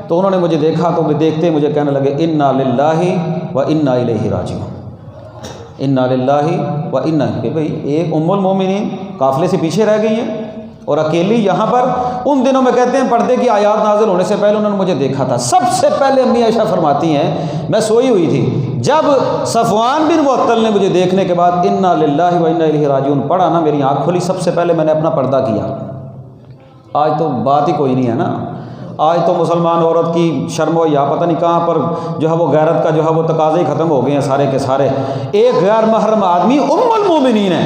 तो उन्होंने मुझे देखा, तो वे देखते मुझे कहने लगे इन्ना लिल्लाहि व इन्ना इलैहि राजिऊन, इन्ना लिल्लाहि व इन्ना, भाई एक उम्मुल मोमिनीन काफ़िले से पीछे रह गई हैं और अकेली यहाँ पर। उन दिनों में कहते हैं पर्दे की आयात नाज़िल होने से पहले उन्होंने मुझे देखा था। सबसे पहले अम्मी आयशा फरमाती हैं मैं सोई हुई थी, जब सफ़वान बिन मुअत्तल ने मुझे देखने के बाद इन्ना लिल्लाहि व इन्ना इलैहि राजिऊन पढ़ा ना, मेरी आँख खुली, सबसे पहले मैंने अपना पर्दा किया। आज तो बात ही कोई नहीं है ना, आज तो मुसलमान औरत की शर्मो या पता नहीं कहाँ पर जो है वो गैरत का जो है वो तकाज़े ही ख़त्म हो गए हैं सारे के सारे। एक गैर महरम आदमी उम्मुल मोमिनीन है,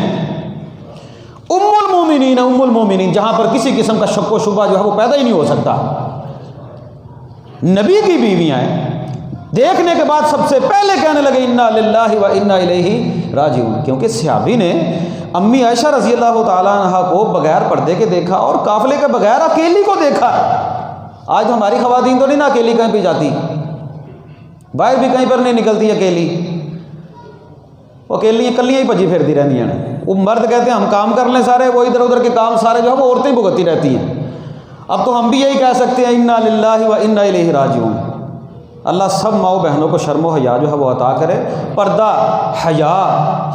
उम्मुल मोमिनीन, जहाँ पर किसी किस्म का शक व शुबा जो है वो पैदा ही नहीं हो सकता। नबी की बीवियाँ हैं, देखने के बाद सबसे पहले कहने लगे इन्ना लिल्लाहि व इन्ना इलैहि राजिऊन, क्योंकि सहाबी ने अम्मी आयशा रज़ी अल्लाह तआला अन्हा को बगैर पर्दे के देखा और काफिले के बगैर अकेली को देखा। आज हमारी ख़वातीन तो नहीं ना अकेली कहीं भी जाती, बाहर भी कहीं पर नहीं निकलती अकेली, वो अकेली कलियाँ ही भजी फिरती रहती हैं। वो मर्द कहते हैं हम काम कर लें सारे, वो इधर उधर के काम सारे जो है वो औरतें भुगतती रहती हैं। अब तो हम भी यही कह सकते हैं इन्ना लिल्लाहि व इन्ना इलैहि राजिऊन। अल्लाह सब माओ बहनों को शर्म हया जो है वो अता करे। पर्दा, हया,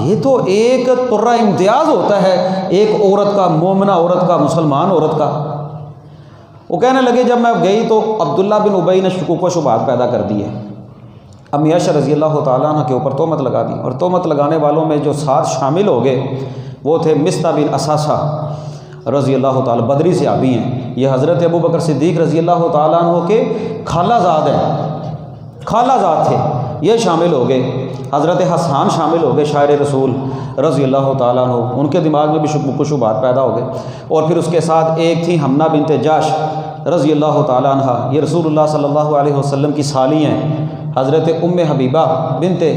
ये तो एक तुर्रा इम्तियाज़ होता है एक औरत का, मोमिना औरत का, मुसलमान औरत का। वो कहने लगे जब मैं गई तो अब्दुल्ला बिन उबई ने शुकूक व शुबहात पैदा कर दिए। अम्मी आयशा रज़ी अल्लाह तआला अन्हा के ऊपर तोहमत लगा दी, और तोहमत लगाने वालों में जो साथ शामिल हो गए वो थे मिस्ता बिन असासा रज़ी अल्लाह तआला, बदरी से आबी हैं। ये हज़रत अबू बकर सिद्दीक़ रज़ी अल्लाह तआला अन्हु के खालाजाद हैं, खालाजाद थे, ये शामिल हो गए। हज़रत हसन शामिल हो गए, शायर रसूल रज़ी अल्लाह तआला अन्हु, उनके दिमाग में भी शुबहात पैदा हो गए। और फिर उसके साथ एक थी हमना बिनते जाश रज़ी अल्लाह तआला अन्हा, ये रसूलुल्लाह सल्लल्लाहु अलैहि वसल्लम की साली हैं। हज़रत उम्मे हबीबा बिनते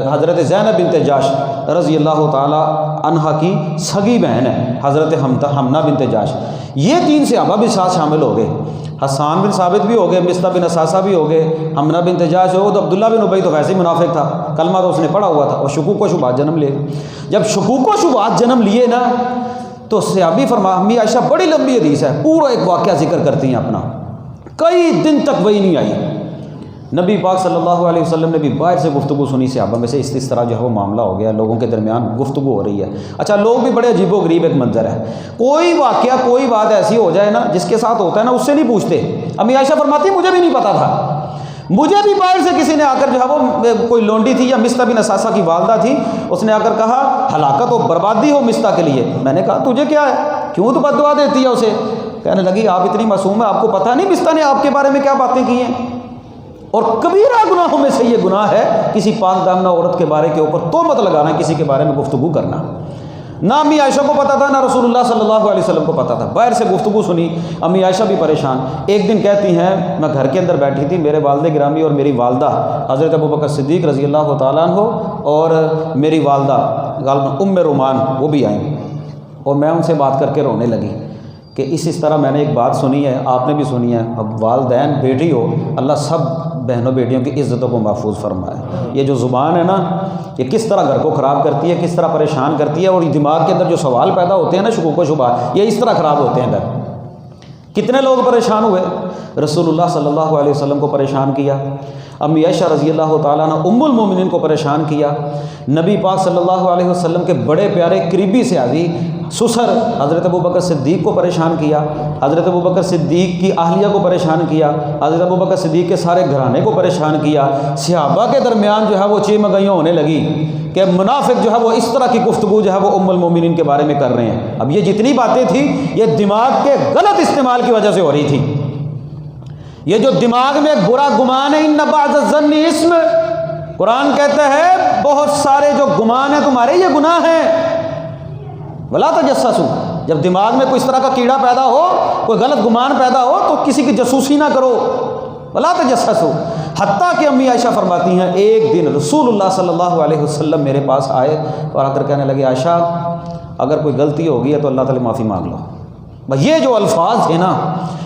हज़रत ज़ैनब बिनते जाश रज़ी अल्लाह तआला अन्हा की सगी बहन है हज़रत हमना बिनते जाश। ये तीन सहाबा भी साथ शामिल हो गए। हसन बिन साबित भी हो गए, मिस्ता बिन असासा भी हो गए, हमना बिन तजाश हो, तो अब्दुल्ला बिन उबई तो वैसे ही मुनाफिक था, कलमा तो उसने पढ़ा हुआ था, और शुकूक व शुबहात जन्म ले। जब शुकूक व शुबहात जन्म लिए ना तो सहाबी फरमा, अम्मी आयशा बड़ी लंबी हदीस है, पूरा एक वाक़या जिक्र करती हैं अपना, कई दिन तक वही नहीं आई। नबी पाक सल्लल्लाहु अलैहि वसल्लम ने भी बाहर से गुफ्तगू सुनी सहाबा में से, इस तरह जो है वो मामला हो गया, लोगों के दरमियान गुफ्तगू हो रही है। अच्छा, लोग भी बड़े अजीबो गरीब एक मंजर है, कोई वाक़या कोई बात ऐसी हो जाए ना जिसके साथ होता है ना उससे नहीं पूछते। अम्मी आयशा फरमाती मुझे भी नहीं पता था, मुझे भी बाहर से किसी ने आकर जो है वो कोई लोंडी थी या मिस्ता बिन असासा की वालदा थी, उसने आकर कहा हलाकत हो बर्बादी हो मिस्ता के लिए। मैंने कहा तुझे क्या है, क्यों तो बददुआ देती है उसे। कहने लगी आप इतनी मासूम है, आपको पता नहीं मिस्ता ने आपके बारे में क्या बातें की हैं। और कबीरा गुनाहों में से ये गुनाह है किसी पाक दामना औरत के बारे के ऊपर तोहमत लगाना, किसी के बारे में गुफ्तगू करना। ना अम्मी आयशा को पता था ना रसूलुल्लाह सल्लल्लाहु अलैहि वसल्लम को पता था, बाहर से गुफ्तगू सुनी। अम्मी आयशा भी परेशान। एक दिन कहती हैं मैं घर के अंदर बैठी थी, मेरे वालिद गिरामी और मेरी वालदा हज़रत अबू बकर सिद्दीक़ रज़ी अल्लाह तआला अन्हु और मेरी वालदा गालिबन उम्मे रुमान वो भी आईं, और मैं उनसे बात करके रोने लगी कि इस तरह मैंने एक बात सुनी है, आपने भी सुनी है। अब वालदैन बेटी हो, अल्लाह सब बहनों बेटियों की इज़्ज़तों को महफूज फरमाए। ये जो ज़ुबान है ना, ये किस तरह घर को ख़राब करती है, किस तरह परेशान करती है, और दिमाग के अंदर जो सवाल पैदा होते हैं ना शुकूक व शुबहात, ये इस तरह ख़राब होते हैं घर। कितने लोग परेशान हुए, रसूलुल्लाह सल्लल्लाहु अलैहि वसल्लम को परेशान किया, अम्मी आयशा रज़ी अल्लाह तआला अन्हा उम्मुल मोमिनीन को परेशान किया, नबी पाक सल्लल्लाहु अलैहि वसल्लम के बड़े प्यारे करीबी सहाबी सुसर हज़रत अबू बकर सिद्दीक़ को परेशान किया, हज़रत अबू बकर सिद्दीक़ की अहलिया को परेशान किया, हज़रत अबू बकर सिद्दीक़ के सारे घराने को परेशान किया। सहाबा के दरमियान जो है वो चीमगइयाँ होने लगी कि मुनाफिक जो है वो इस तरह की गुफ्तगू जो है वो उम्मुल मोमिनीन के बारे में कर रहे हैं। अब ये जितनी बातें थी ये दिमाग के गलत इस्तेमाल की वजह से हो रही थी। ये जो दिमाग में एक बुरा गुमान है, इन्न बअज़-ज़न्नि इस्म, कुरान कहता है बहुत सारे जो गुमान है तुम्हारे ये गुनाह हैं। वला तजस्ससू, जब दिमाग में कोई इस तरह का कीड़ा पैदा हो, कोई गलत गुमान पैदा हो तो किसी की जसूसी ना करो। वला तजस्ससू, हत्ता कि अम्मी आयशा फरमाती हैं एक दिन रसूलुल्लाह सल्लल्लाहु अलैहि वसल्लम मेरे पास आए और आकर कहने लगे आयशा अगर कोई गलती होगी है तो अल्लाह ताला माफ़ी मांग लो। भाई ये जो अल्फाज थे ना,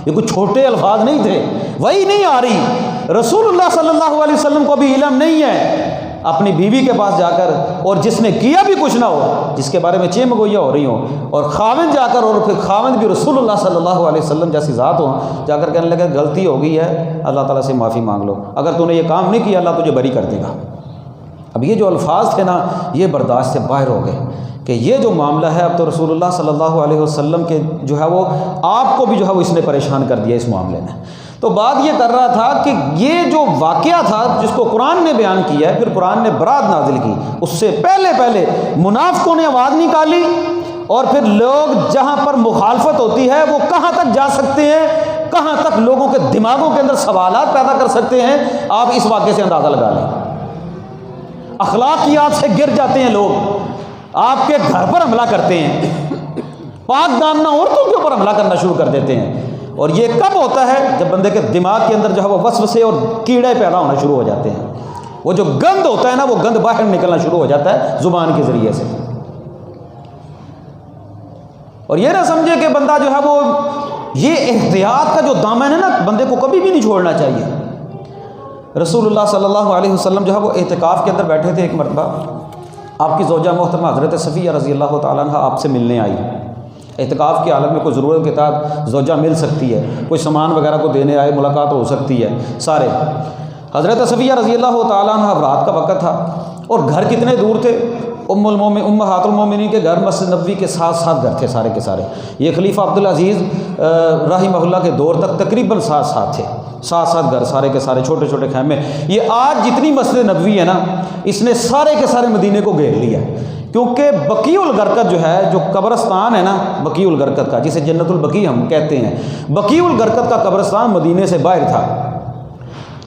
ये कुछ छोटे अल्फाज नहीं थे, वही नहीं आ रही। रसूलुल्लाह सल्लल्लाहु अलैहि वसल्लम को भी इल्म नहीं है अपनी बीवी के पास जाकर, और जिसने किया भी कुछ ना हो, जिसके बारे में चेमगोइयाँ हो रही हों, और खाविंद जाकर, और फिर खाविंद भी रसूलुल्लाह सल्लल्लाहु अलैहि वसल्लम जैसी ज़ात हो, जाकर कहने लगे गलती हो गई है, अल्लाह ताला से माफ़ी मांग लो, अगर तूने ये काम नहीं किया अल्लाह तुझे बरी कर देगा। अब ये जो अल्फाज थे ना, ये बर्दाश्त से बाहर हो गए कि ये जो मामला है अब तो रसूलुल्लाह सल्लल्लाहु अलैहि वसल्लम के जो है वो आपको भी जो है वो इसने परेशान कर दिया इस मामले में। तो बात ये कर रहा था कि ये जो वाक़या था जिसको कुरान ने बयान किया है, फिर कुरान ने बरात नाजिल की, उससे पहले मुनाफिकों ने आवाज़ निकाली, और फिर लोग जहाँ पर मुखालफत होती है वो कहाँ तक जा सकते हैं, कहाँ तक लोगों के दिमागों के अंदर सवालात पैदा कर सकते हैं, आप इस वाक़े से अंदाज़ा लगा लें। अखलाकियात से गिर जाते हैं लोग, आपके घर पर हमला करते हैं। पाक दामना औरतों के ऊपर हमला करना शुरू कर देते हैं। और ये कब होता है? जब बंदे के दिमाग के अंदर जो है वो वसवसे और कीड़े पैदा होना शुरू हो जाते हैं। वो जो गंद होता है ना, वो गंद बाहर निकलना शुरू हो जाता है जुबान के ज़रिए से। और ये ना समझे कि बंदा जो है वो, ये एहतियात का जो दामन है ना, बंदे को कभी भी नहीं छोड़ना चाहिए। रसूलुल्लाह सल्लल्लाहु अलैहि वसल्लम जो है वो एहतिकाफ के अंदर बैठे थे। एक मरतबा आपकी ज़ौजा मोहतरमा हज़रत सफ़िया रज़ी अल्लाह तआला अन्हा आपसे मिलने आई। एहतिकाफ की हालत में कोई ज़रूरत के तहत ज़ौजा मिल सकती है, कोई सामान वगैरह को देने आए, मुलाकात हो सकती है सारे। हज़रत सफ़िया रज़ी अल्लाह तआला अन्हा, रात का वक़्त था और घर कितने दूर थे? उम्महातुल मोमिनीन के घर मस्जिद नबवी के साथ साथ घर थे सारे के सारे। ये खलीफा अब्दुल अज़ीज़ रहिमहुल्लाह के दौर तक तकरीबन साथ साथ थे, साथ साथ घर सारे के सारे, छोटे छोटे खैमे। ये आज जितनी मस्जिद नबवी है ना, इसने सारे के सारे मदीने को घेर लिया। क्योंकि बकीउल गरकत जो है, जो कब्रस्तान है ना बकीउल गरकत का, जिसे जन्नतुल बकी हम कहते हैं, बकीउल गरकत का कब्रस्तान मदीने से बाहर था।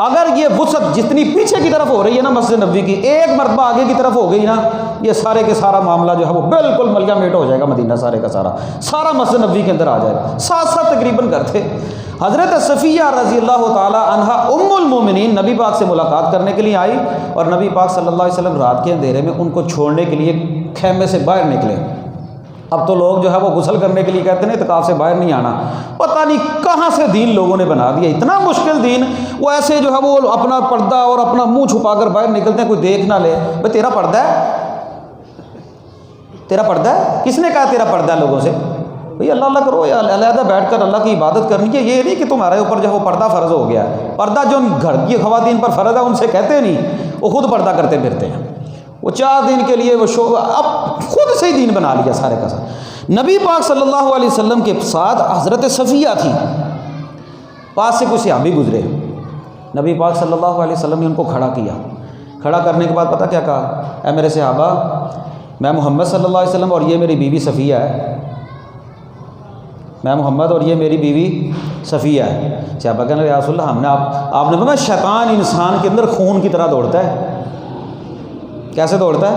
अगर ये वुसअत जितनी पीछे की तरफ हो रही है ना मस्जिद नबवी की, एक मरतबा आगे की तरफ हो गई ना, ये सारे के सारा मामला जो है वो बिल्कुल मलिया मेट हो जाएगा। मदीना सारे का सारा मस्जिद नबवी के अंदर आ जाएगा। साथ साथ तकरीबन घर थे। हज़रत सफ़िया रज़ी अल्लाह तआला अन्हा उम्मुल मोमिनीन नबी पाक से मुलाकात करने के लिए आई और नबी पाक सल्लल्लाहु अलैहि वसल्लम रात के अंधेरे में उनको छोड़ने के लिए खैमे से बाहर निकले। अब तो लोग जो है वो गुस्ल करने के लिए कहते हैं इत्काफ से बाहर नहीं आना। पता नहीं कहाँ से दीन लोगों ने बना दिया, इतना मुश्किल दीन। वो ऐसे जो है वो अपना पर्दा और अपना मुंह छुपाकर बाहर निकलते हैं, कोई देख ना ले। भाई तेरा पर्दा है, तेरा पर्दा है, किसने कहा तेरा पर्दा है? लोगों से भाई अल्लाह अल्लाह करो या अलहदा बैठ कर अल्लाह की इबादत करनी है। ये नहीं कि तुम्हारे ऊपर जो है वो पर्दा फ़र्ज़ हो गया। पर्दा जो घर की ख़वातीन पर फ़र्ज़ है उनसे कहते नहीं, वो खुद पर्दा करते फिरते हैं। वो 4 दिन के लिए वो शो अब खुद से ही दीन बना लिया सारे का सारा। नबी पाक सल्लल्लाहु अलैहि वसल्लम के साथ हज़रत सफ़िया थी, पास से कुछ सहाबी गुजरे। नबी पाक सल्लल्लाहु अलैहि वसल्लम ने उनको खड़ा किया। खड़ा करने के बाद पता क्या कहा? ऐ मेरे सहाबा, मैं मोहम्मद सल्लल्लाहु अलैहि वसल्लम और ये मेरी बीवी सफ़िया है। मैं मोहम्मद और ये मेरी बीवी सफ़िया है। सहाबा कहने या रसूलल्लाह, हमने आपने बताया शैतान इंसान के अंदर खून की तरह दौड़ता है। कैसे दौड़ता है?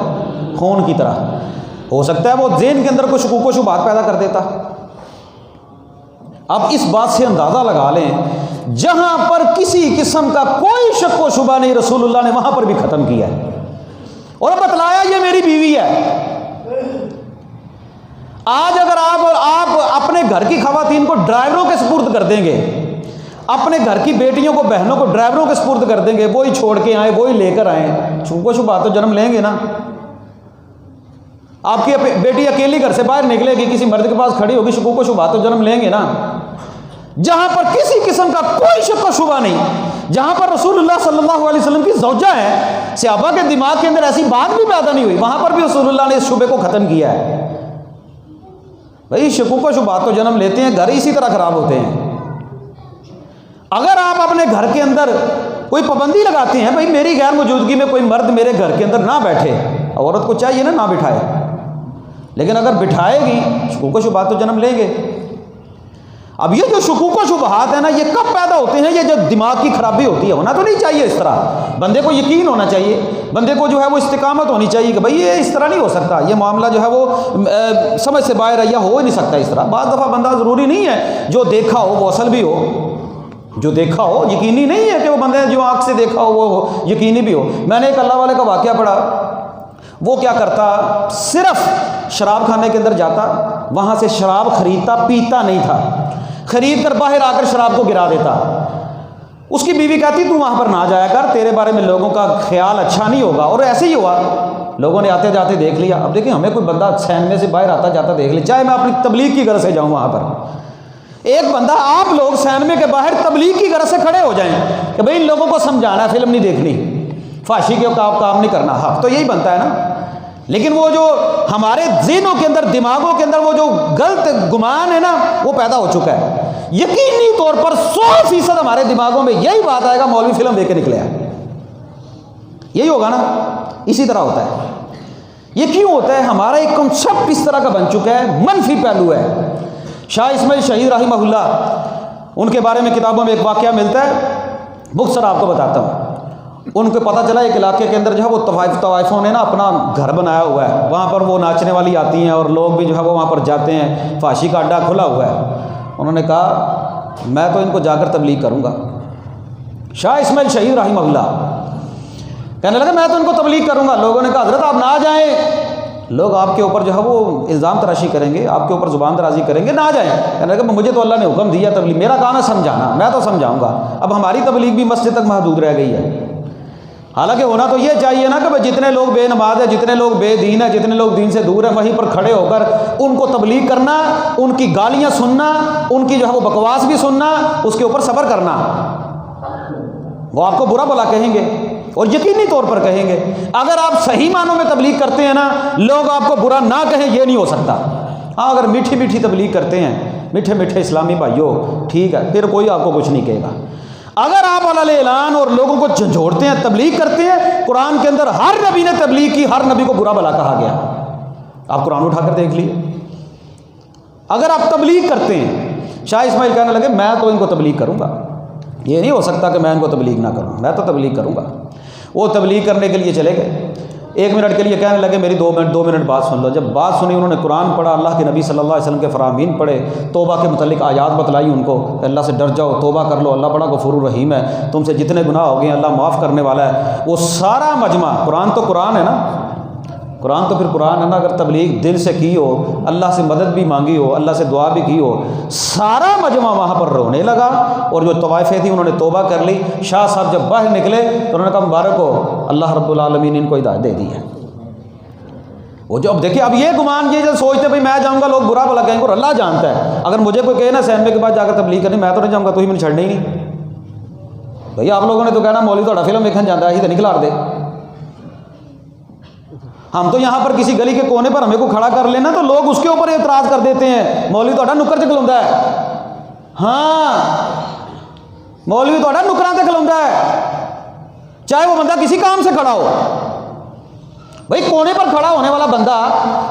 खून की तरह। हो सकता है वो ज़हन के अंदर कुछ शकूक व शुबहात पैदा कर देता। अब इस बात से अंदाज़ा लगा लें, जहां पर किसी किस्म का कोई शक व शुबा नहीं, रसूलुल्लाह ने वहां पर भी ख़त्म किया है और बतलाया ये मेरी बीवी है। आज अगर आप अपने घर की ख़वातीन को ड्राइवरों के सुपुर्द कर देंगे, अपने घर की बेटियों को, बहनों को ड्राइवरों के सुपुर्द कर देंगे, वो ही छोड़ के आए, वो ही लेकर आए, शुभ शुभ तो जन्म लेंगे ना। आपकी बेटी अकेली घर से बाहर निकलेगी, किसी मर्द के पास खड़ी होगी, शुभ शुभ तो जन्म लेंगे ना। जहां पर किसी किस्म का कोई शक व शुबा नहीं, जहां पर रसूलुल्लाह सल्लल्लाहु अलैहि वसल्लम की ज़ौजा है, सहाबा के दिमाग के अंदर ऐसी बात भी पैदा नहीं हुई, वहां पर भी रसूलुल्लाह ने इस शुबे को ख़त्म किया है। भाई शकूक व शुबहात तो जन्म लेते हैं, घर इसी तरह ख़राब होते हैं। अगर आप अपने घर के अंदर कोई पाबंदी लगाते हैं, भाई मेरी गैर मौजूदगी में कोई मर्द मेरे घर के अंदर ना बैठे, औरत को चाहिए ना बिठाए, लेकिन अगर बिठाएगी शकूक व शुबहात तो जन्म लेंगे। अब ये जो शकूक व शुबहात है ना, ये कब पैदा होते हैं? ये जब दिमाग की खराबी होती है। होना तो नहीं चाहिए इस तरह, बंदे को यकीन होना चाहिए, बंदे को जो है वो इस्तिकामत होनी चाहिए कि भाई ये इस तरह नहीं हो सकता, ये मामला जो है वो समझ से बाहर है या हो ही नहीं सकता इस तरह। बाद दफ़ा बंदा ज़रूरी नहीं है जो देखा हो वो असल भी हो, जो देखा हो यकीनी नहीं है कि वो बंदे जो आँख से देखा हो वो यकीनी भी हो। मैंने एक अल्लाह वाले का वाक़या पढ़ा, वो क्या करता, सिर्फ शराब खाने के अंदर जाता, वहाँ से शराब ख़रीदता, पीता नहीं था, ख़रीद कर बाहर आकर शराब को गिरा देता। उसकी बीवी कहती तू वहाँ पर ना जाया कर, तेरे बारे में लोगों का ख्याल अच्छा नहीं होगा। और ऐसे ही हुआ, लोगों ने आते जाते देख लिया। अब देखिए हमें कोई बंदा सैनमे से बाहर आता जाता देख ले, चाहे मैं अपनी तबलीग की गर्ज से जाऊँ वहाँ पर, एक बंदा, आप लोग सैनमे के बाहर तबलीग की गर्ज से खड़े हो जाएं कि भाई इन लोगों को समझाना है, फिल्म नहीं देखनी, फांसी के काम नहीं करना। हक तो यही बनता है ना। लेकिन वो जो हमारे ज़हनों के अंदर, दिमागों के अंदर वो जो गलत गुमान है ना, वो पैदा हो चुका है। यकीनी तौर पर 100% हमारे दिमागों में यही बात आएगा, मौलवी फिल्म देख के निकले हैं, यही होगा ना। इसी तरह होता है। ये क्यों होता है? हमारा एक कॉन्सेप्ट इस तरह का बन चुका है, मनफी पहलू है। शाह इस्माइल शहीद रहमहुल्लाह, उनके बारे में किताबों में एक वाक़या मिलता है, मुख्तसर आपको बताता हूँ। उनको पता चला एक इलाके के अंदर जो है वो तवाइफों ने ना अपना घर बनाया हुआ है, वहाँ पर वो नाचने वाली आती हैं और लोग भी जो है वो वहाँ पर जाते हैं, फांसी का अड्डा खुला हुआ है। उन्होंने कहा मैं तो इनको जाकर तबलीग करूँगा। शाह इस्माइल शहीद रहमहुल्लाह कहने लगे मैं तो इनको तबलीग करूँगा। लोगों ने कहा हज़रत आप ना जाएँ, लोग आपके ऊपर जो है वो इल्ज़ाम तराशी करेंगे, आपके ऊपर ज़ुबान दराजी करेंगे, ना जाएँ। कहने लगे मुझे तो अल्लाह ने हुक्म दिया तबलीग, मेरा काम है समझाना, मैं तो समझाऊँगा। अब हमारी तबलीग भी मस्जिद तक महदूद रह गई है। हालांकि होना तो ये चाहिए ना कि भाई जितने लोग बेनमाज है, जितने लोग बेदीन है, जितने लोग दीन से दूर हैं, वहीं पर खड़े होकर उनको तबलीग करना, उनकी गालियाँ सुनना, उनकी जो है वो बकवास भी सुनना, उसके ऊपर सब्र करना। वो आपको बुरा भला कहेंगे और यकीनी तौर पर कहेंगे। अगर आप सही मानों में तबलीग करते हैं ना, लोग आपको बुरा ना कहें, ये नहीं हो सकता। हाँ, अगर मीठी मीठी तबलीग करते हैं, मीठे मीठे इस्लामी भाइयों, ठीक है, फिर कोई आपको कुछ नहीं कहेगा। अगर आप अलल ऐलान और लोगों को झंझोड़ते हैं, तबलीग करते हैं, कुरान के अंदर हर नबी ने तबलीग की, हर नबी को बुरा भला कहा गया। आप कुरान उठाकर देख लिए। अगर आप तबलीग करते हैं, शाह इस्माइल कहने लगे मैं तो इनको तबलीग करूँगा, ये नहीं हो सकता कि मैं इनको तबलीग ना करूँ, मैं तो तबलीग करूँगा। वो तबलीग करने के लिए चले गए। 1 मिनट के लिए कहने लगे मेरी 2 मिनट बात सुन लो। जब बात सुनी, उन्होंने कुरान पढ़ा, अल्लाह के नबी सल्लल्लाहु अलैहि वसल्लम के फरामीन पढ़े, तौबा के मुतल्लिक आयात बतलाई उनको, अल्लाह से डर जाओ, तौबा कर लो, अल्लाह बड़ा गफूरुर रहीम है, तुमसे जितने गुनाह हो गए अल्लाह माफ़ करने वाला है। वो सारा मजमा, कुरान तो कुरान है ना, कुरान तो फिर कुरान है ना। अगर तबलीग दिल से की हो, अल्लाह से मदद भी मांगी हो, अल्लाह से दुआ भी की हो, सारा मजमा वहाँ पर रोने लगा। और जो तवाइफे थी उन्होंने तौबा कर ली। शाह साहब जब बाहर निकले तो उन्होंने कहा मुबारक हो, अल्लाह रब्बुल आलमीन ने इनको हिदायत दे दी है। वो जो अब देखिए, अब ये गुमान, ये जो सोचते भाई मैं जाऊँगा लोग बुरा भला कहेंगे, और अल्लाह जानता है। अगर मुझे कोई कहे ना सैनवे के बाद जाकर तबलीग करनी, मैं तो नहीं जाऊँगा, तो ही मैंने छड़ना ही नहीं। भैया आप लोगों ने तो कहना मौलवी थोड़ा फिल्म देखने जाता है, ही तो निकला दे। हम तो यहाँ पर किसी गली के कोने पर हमें को खड़ा कर लेना तो लोग उसके ऊपर एतराज़ कर देते हैं, मौलवी थोड़ा नुक्कर से खलोंदा है। हाँ, मौलवी थोड़ा नुकरां से खलोंदा है, चाहे वो बंदा किसी काम से खड़ा हो। भाई कोने पर खड़ा होने वाला बंदा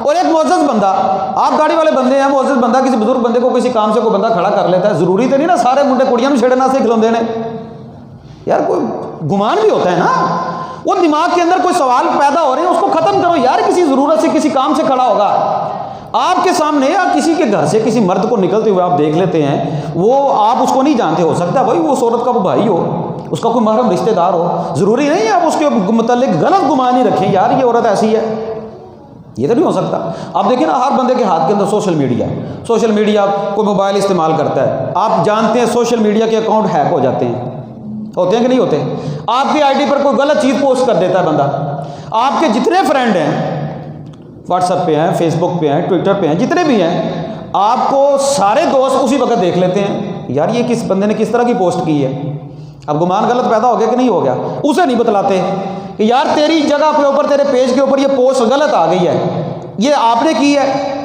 और एक मुअज़्ज़ज़ बंदा, आप गाड़ी वाले बंदे हैं, मुअज़्ज़ज़ बंदा किसी बुजुर्ग बंदे को किसी काम से कोई बंदा खड़ा कर लेता है, ज़रूरी तो नहीं ना सारे मुंडे कुड़ियां में छेड़ना से खिलौंदे ने। यार कोई गुमान भी होता है ना, वो दिमाग के अंदर कोई सवाल पैदा हो रहे हैं, उसको ख़त्म करो यार। किसी ज़रूरत से किसी काम से खड़ा होगा आपके सामने, या किसी के घर से किसी मर्द को निकलते हुए आप देख लेते हैं, वो आप उसको नहीं जानते, हो सकता है भाई वो उस औरत का वो भाई हो, उसका कोई महरम रिश्तेदार हो, ज़रूरी नहीं है आप उसके मुतल्लिक गलत गुमान ही रखें यार ये औरत ऐसी है, ये तो नहीं हो सकता। आप देखिए ना, हर बंदे के हाथ के अंदर सोशल मीडिया है। सोशल मीडिया, कोई मोबाइल इस्तेमाल करता है, आप जानते हैं सोशल मीडिया के अकाउंट हैक हो जाते हैं, होते हैं कि नहीं होते। आपकी आईडी पर कोई गलत चीज़ पोस्ट कर देता है बंदा, आपके जितने फ्रेंड हैं व्हाट्सएप पे हैं, फेसबुक पे हैं, ट्विटर पे हैं, जितने भी हैं, आपको सारे दोस्त उसी वक्त देख लेते हैं, यार ये किस बंदे ने किस तरह की पोस्ट की है। अब गुमान गलत पैदा हो गया कि नहीं हो गया, उसे नहीं बतलाते कि यार तेरी जगह के ऊपर, तेरे पेज के ऊपर ये पोस्ट गलत आ गई है, ये आपने की है।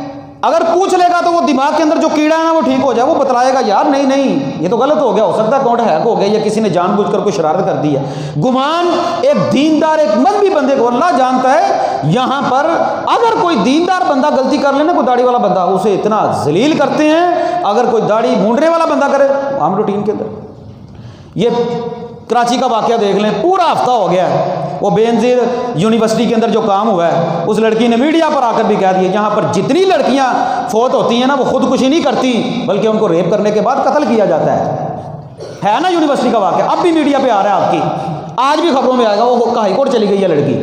अगर पूछ लेगा तो वो दिमाग के अंदर जो कीड़ा है ना वो ठीक हो जाए, वो बतलाएगा यार नहीं नहीं ये तो गलत हो गया, हो सकता है अकाउंट हैक हो गया या किसी ने जानबूझकर कोई शरारत कर दी है। गुमान एक दीनदार, एक मजहबी बंदे को अल्लाह जानता है। यहाँ पर अगर कोई दीनदार बंदा गलती कर लेना, कोई दाढ़ी वाला बंदा, उसे इतना जलील करते हैं। अगर कोई दाढ़ी मूंढने वाला बंदा करे आम रूटीन के अंदर, ये कराची का वाक़या देख लें, पूरा हफ्ता हो गया है, वो बेनज़ीर यूनिवर्सिटी के अंदर जो काम हुआ है, उस लड़की ने मीडिया पर आकर भी कह दिया, यहाँ पर जितनी लड़कियाँ फौत होती हैं ना वो खुदकुशी नहीं करती, बल्कि उनको रेप करने के बाद कत्ल किया जाता है ना यूनिवर्सिटी का वाक़या। अब भी मीडिया पे आ रहा है आपकी, आज भी खबरों में आएगा, वो हाई कोर्ट चली गई है लड़की।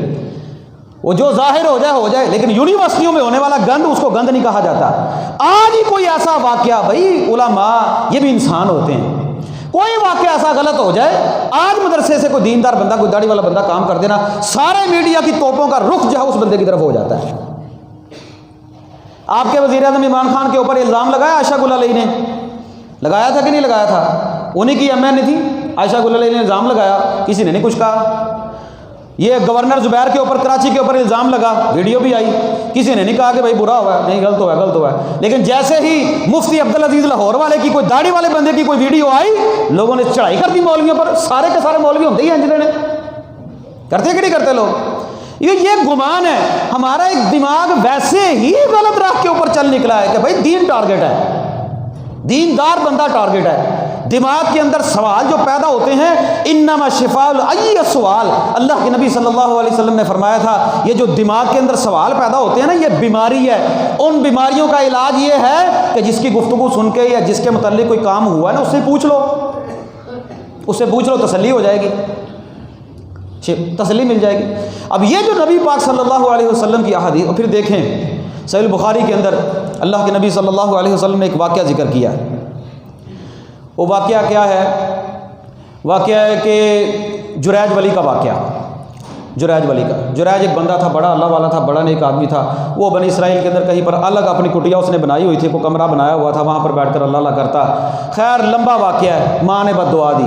वो जो जाहिर हो जाए, लेकिन यूनिवर्सिटियों में होने वाला गंद, उसको गंद नहीं कहा जाता। आज ही कोई ऐसा वाक़या, भाई उलमा ये भी इंसान होते हैं, कोई वाक़या ऐसा गलत हो जाए, आज मदरसे से कोई दीनदार बंदा, कोई दाढ़ी वाला बंदा काम कर देना, सारे मीडिया की तोपों का रुख जो है उस बंदे की तरफ हो जाता है। आपके वज़ीर-ए-आज़म इमरान खान के ऊपर इल्ज़ाम लगाया आयशा गुल अलैही ने, लगाया था कि नहीं लगाया था? उन्हीं की एमएन थी, आयशा गुल अलैही ने इल्ज़ाम लगाया, किसी ने नहीं कुछ कहा। ये गवर्नर जुबैर के ऊपर, कराची के ऊपर इल्ज़ाम लगा, वीडियो भी आई, किसी ने नहीं कहा कि भाई बुरा हुआ है, नहीं गलत हुआ है। लेकिन जैसे ही मुफ्ती अब्दुल अजीज़ लाहौर वाले की, कोई दाढ़ी वाले बंदे की कोई वीडियो आई, लोगों ने चढ़ाई कर दी मौलवियों पर। सारे के सारे मौलवी होते ही हैं जिन्होंने, करते कि नहीं करते लोग? ये गुमान है, हमारा एक दिमाग वैसे ही गलत राह के ऊपर चल निकला है कि भाई दीन टारगेट है, दीनदार बंदा टारगेट है। दिमाग के अंदर सवाल जो पैदा होते हैं, इन्नमा शिफाउल अय्य सवाल, अल्लाह के नबी सल्लल्लाहु अलैहि वसल्लम ने फरमाया था ये जो दिमाग के अंदर सवाल पैदा होते हैं ना, ये बीमारी है। उन बीमारियों का इलाज ये है कि जिसकी गुफ्तगू सुन के या जिसके मुताल्लिक कोई काम हुआ ना, उससे पूछ लो, उससे पूछ लो, तसल्ली हो जाएगी, तसल्ली मिल जाएगी। अब ये जो नबी पाक सल्लल्लाहु अलैहि वसल्लम की अहादीस, और फिर देखें सहीह बुखारी के अंदर अल्लाह के नबी सल्लल्लाहु अलैहि वसल्लम ने एक वाक़या जिक्र किया है। वो वाक़या क्या है? वाक़या है कि जुरैज वली का वाक़या। जुरैज वली का, जुरैज एक बंदा था, बड़ा अल्लाह वाला था, बड़ा नेक आदमी था। वो बनी इसराइल के अंदर कहीं पर अलग अपनी कुटिया उसने बनाई हुई थी, को कमरा बनाया हुआ था, वहाँ पर बैठकर अल्लाह अल्लाह करता। खैर लंबा वाक़या है। माँ ने बद्दुआ दी,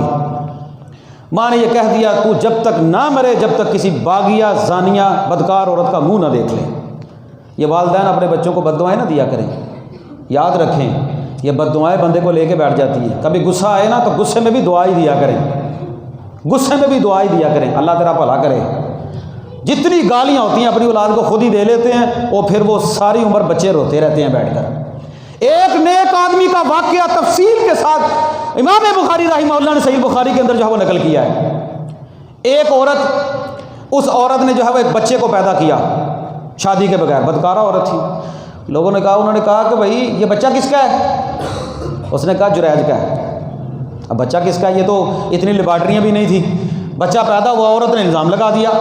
माँ ने यह कह दिया तू जब तक ना मरे, जब तक किसी बागिया जानिया बदकार औरत का मुंह ना देख ले। ये वालिदैन अपने बच्चों को बद्दुआएं ना दिया करें, याद रखें, ये बद्दुआएं बंदे को लेके बैठ जाती है। कभी गुस्सा आए ना तो गुस्से में भी दुआ ही दिया करें, गुस्से में भी दुआ ही दिया करें, अल्लाह तेरा भला करे। जितनी गालियाँ होती हैं अपनी औलाद को खुद ही दे लेते हैं, और फिर वो सारी उम्र बच्चे रोते रहते हैं बैठकर। एक नेक आदमी का वाक़या तफसील के साथ इमाम बुखारी रहिमहुल्लाह ने सहीह बुखारी के अंदर जो है वो नकल किया है। एक औरत, उस औरत ने जो है वो एक बच्चे को पैदा किया शादी के बगैर, बदकारा औरत थी। लोगों ने कहा, उन्होंने कहा कि भाई ये बच्चा किसका है? उसने कहा जुरैज का है। अब बच्चा किसका है? ये तो इतनी लेबार्ट्रियाँ भी नहीं थी। बच्चा पैदा हुआ, औरत ने इल्ज़ाम लगा दिया।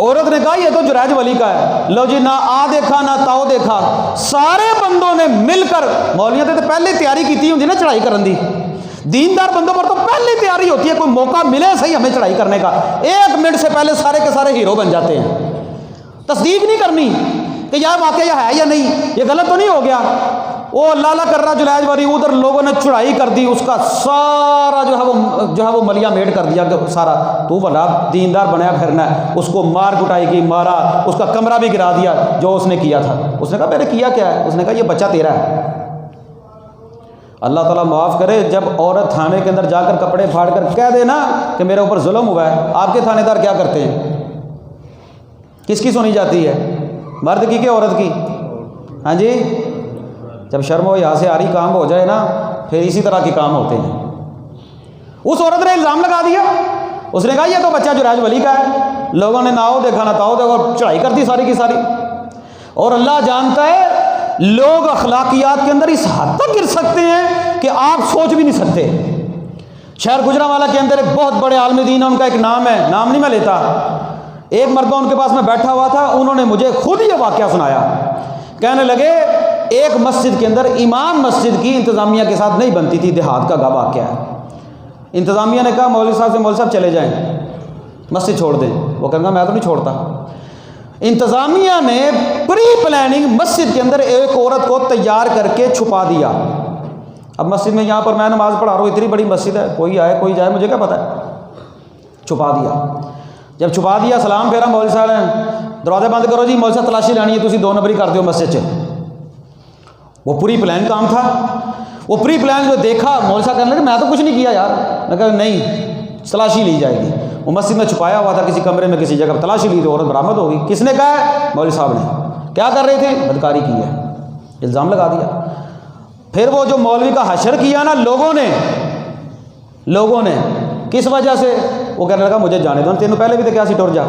औरत ने कहा ये तो जुरैज वली का है। लो जी, ना आ देखा ना ताओ देखा, सारे बंदों ने मिलकर, मौलियां तो पहले तैयारी की थी होंगी ना चढ़ाई करने दी, दीनदार बंदों पर तो पहले तैयारी होती है, कोई मौका मिले सही हमें चढ़ाई करने का, 1 मिनट से पहले सारे के सारे हीरो बन जाते हैं। तस्दीक नहीं करनी कि यार वाकई है या नहीं, ये गलत तो नहीं हो गया। वो अल्लाह कर रहा जुलैज वाली, उधर लोगों ने चढ़ाई कर दी, उसका सारा जो है वो मलिया मेट कर दिया सारा। तू भला दीनदार बनाया फिरना है, उसको मार कुटाई की, मारा, उसका कमरा भी गिरा दिया जो उसने किया था। उसने कहा मैंने किया क्या है? उसने कहा ये बच्चा तेरा है। अल्लाह ताला माफ़ करे, जब औरत थाने के अंदर जाकर कपड़े फाड़ कर कह देना कि मेरे ऊपर जुल्म हुआ है, आपके थानेदार क्या करते हैं? किसकी सुनी जाती है? मर्द की कि औरत की? हाँ जी, जब शर्म हो यहाँ से आरी काम हो जाए ना, फिर इसी तरह के काम होते हैं। उस औरत ने इल्ज़ाम लगा दिया, उसने कहा ये तो बच्चा जुरैज वली का है। लोगों ने नाओ देखा ना ताओ देखा, और चढ़ाई कर दी सारी की सारी। और अल्लाह जानता है लोग अखलाकियात के अंदर इस हद तक गिर सकते हैं कि आप सोच भी नहीं सकते। शहर गुजरांवाला के अंदर एक बहुत बड़े आलिम दीन है, उनका एक नाम है, नाम नहीं मैं लेता। एक मरतबा उनके पास मैं बैठा हुआ था, उन्होंने मुझे खुद ये वाक़या सुनाया। कहने लगे एक मस्जिद के अंदर इमाम मस्जिद की इंतज़ामिया के साथ नहीं बनती थी, देहात का वाक़या है। इंतज़ामिया ने कहा मौलवी साहब से, मौलवी साहब चले जाएं, मस्जिद छोड़ दें। वो कहना मैं तो नहीं छोड़ता। इंतज़ामिया ने प्री प्लानिंग मस्जिद के अंदर एक औरत को तैयार करके छुपा दिया। अब मस्जिद में यहाँ पर मैं नमाज़ पढ़ा रहा हूँ, इतनी बड़ी मस्जिद है, कोई आए कोई जाए मुझे क्या पता है। छुपा दिया। जब छुपा दिया, सलाम फेरा, मौलवी साहब ने दरवाज़ा बंद करो जी, मौलवी साहब तलाशी लानी है, तुम 2 नंबरी कर दो मस्जिद च। वो पूरी प्लान काम था। वो प्री प्लान जो देखा, मौलवी साहब कहने लगे मैं तो कुछ नहीं किया यार। मैं कहा नहीं, तलाशी ली जाएगी। वो मस्जिद में छुपाया हुआ था किसी कमरे में, किसी जगह तलाशी ली तो औरत बरामद होगी। किसने कहा है? मौलवी साहब ने। क्या कर रहे थे? बदकारी की है, इल्ज़ाम लगा दिया। फिर वो जो मौलवी का हशर किया ना लोगों ने किस वजह से? वो कहने लगा मुझे जाने दो, तेनों पहले भी तो क्या सी टुर जा।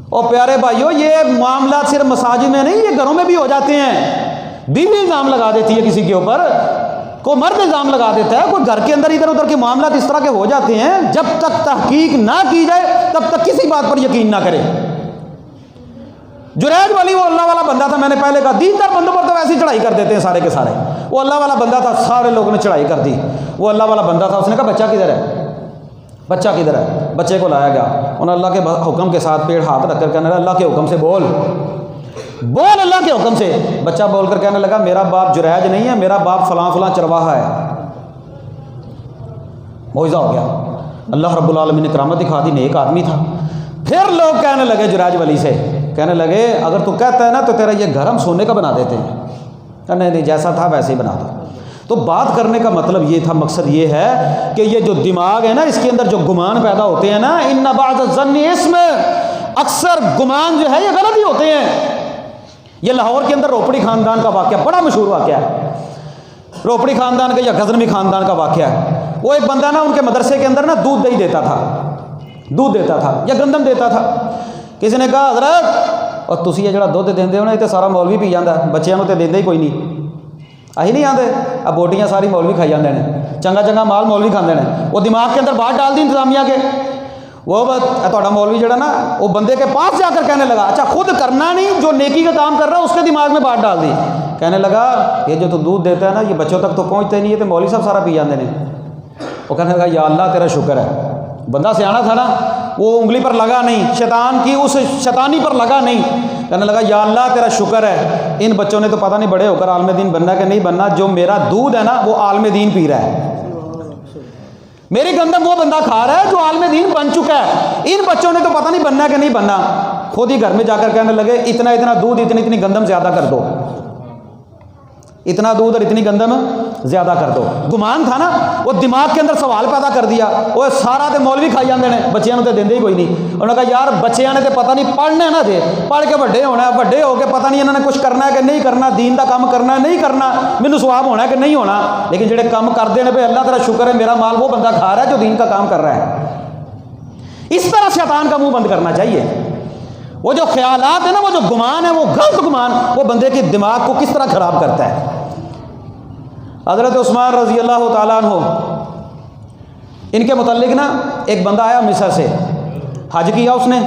और प्यारे भाइयों, ये मामला सिर्फ मसाजिद में नहीं, ये घरों में भी हो जाते हैं। बीवी इल्ज़ाम लगा देती है किसी के ऊपर, कोई मर्द इल्ज़ाम लगा देता है, कोई घर के अंदर इधर उधर के मामला इस तरह के हो जाते हैं। जब तक तहकीक ना की जाए तब तक किसी बात पर यकीन ना करें। जुरैज वाली वो अल्लाह वाला बंदा था, मैंने पहले कहा दीनदार बंदों पर तो वैसे ही चढ़ाई कर देते हैं सारे के सारे। वो अल्लाह वाला बंदा था, सारे लोगों ने चढ़ाई कर दी। वो अल्लाह वाला बंदा था, उसने कहा बच्चा किधर है? बच्चा किधर है? बच्चे को लाया गया। उन्होंने अल्लाह के हुक्म के साथ पेड़ हाथ रखकर कहने लगा अल्लाह के हुक्म से बोल अल्लाह के हुक्म से। बच्चा बोलकर कहने लगा मेरा बाप जुरैज नहीं है, मेरा बाप फलां फलां चरवाहा है। मौइज़ा हो गया, अल्लाह रब्बुल आलमीन ने करामत दिखा दी, नेक आदमी था। फिर लोग कहने लगे जुरैज वली से, कहने लगे अगर तू कहता है ना तो तेरा ये घर हम सोने का बना देते हैं। नहीं, जैसा था वैसे ही बना दो। तो बात करने का मतलब ये था, मकसद ये है कि ये जो दिमाग है ना, इसके अंदर जो गुमान पैदा होते हैं ना, इन्ना बाज़ ज़न्नी इसमें अक्सर गुमान जो है ये गलत ही होते हैं। ये लाहौर के अंदर रोपड़ी ख़ानदान का वाक़या बड़ा मशहूर वाक़या है। रोपड़ी ख़ानदान का या गजनवी ख़ानदान का वाक़या है। वो एक बंदा ना उनके मदरसे के अंदर ना दूध दही देता था, दूध देता था या गंदम देता था। किसी ने कहा हज़रत और तुसी ये जड़ा दुध देंदे हो ना, ये तो सारा मौलवी पी जाता, बच्चों को तो देंदे ही कोई नहीं, अही नहीं आते, अब बोटियाँ सारी मौलवी खाई जाते हैं, चंगा चंगा माल मौलवी खाते हैं। वो दिमाग के अंदर बात डाल दी इंतजामिया के, वो थोड़ा मौलवी जड़ा ना वो बंदे के पास जाकर कहने लगा, अच्छा खुद करना नहीं, जो नेकी का काम कर रहा है उसके दिमाग में बात डाल दी। कहने लगा ये जो तो दूध देता है ना, ये बच्चों तक तो पहुँचते नहीं है, तो मौलवी साहब सारा पी जाते हैं। वो कहने लगा या अल्लाह तेरा शुक्र है, बंदा सियाना था ना, वो उंगली पर लगा नहीं, शैतान की उस शैतानी पर लगा नहीं। कहने लगा या अल्लाह तेरा शुक्र है, इन बच्चों ने तो पता नहीं बड़े होकर आलम दीन बनना कि नहीं बनना, जो मेरा दूध है ना वो आलम दीन पी रहा है, मेरी गंदम वो बंदा खा रहा है जो आलम दीन बन चुका है, इन बच्चों ने तो पता नहीं बनना कि नहीं बनना। खुद ही घर में जाकर कहने लगे इतना इतना दूध इतनी इतनी गंदम ज़्यादा कर दो, इतना दूध और इतनी गंदम ज़्यादा कर दो। गुमान था ना, वो दिमाग के अंदर सवाल पैदा कर दिया, वो सारा तो मौलवी खाई जाते हैं, बच्चों तो देंगे ही कोई नहीं। उन्होंने कहा यार बच्चों ने तो पता नहीं पढ़ने ना थे, पढ़ के बड़े होना है, बड़े होकर पता नहीं इन्होंने कुछ करना है कि नहीं करना, दीन का काम करना है नहीं करना, मैनू सवाब होना है कि नहीं होना, लेकिन जो काम करते हैं भाई अल्लाह तेरा शुक्र है मेरा माल वो बंदा खा रहा है जो दीन का काम कर रहा है। इस तरह शैतान का मुँह बंद करना चाहिए। वो जो ख्यालात है ना, वो जो गुमान है, वो गलत गुमान, वो बंदे के दिमाग को किस तरह ख़राब करता है। हज़रत उस्मान रज़ी अल्लाह ताला अन्हु, इनके मुतल्लिक ना एक बंदा आया मिस्र से, हज किया उसने,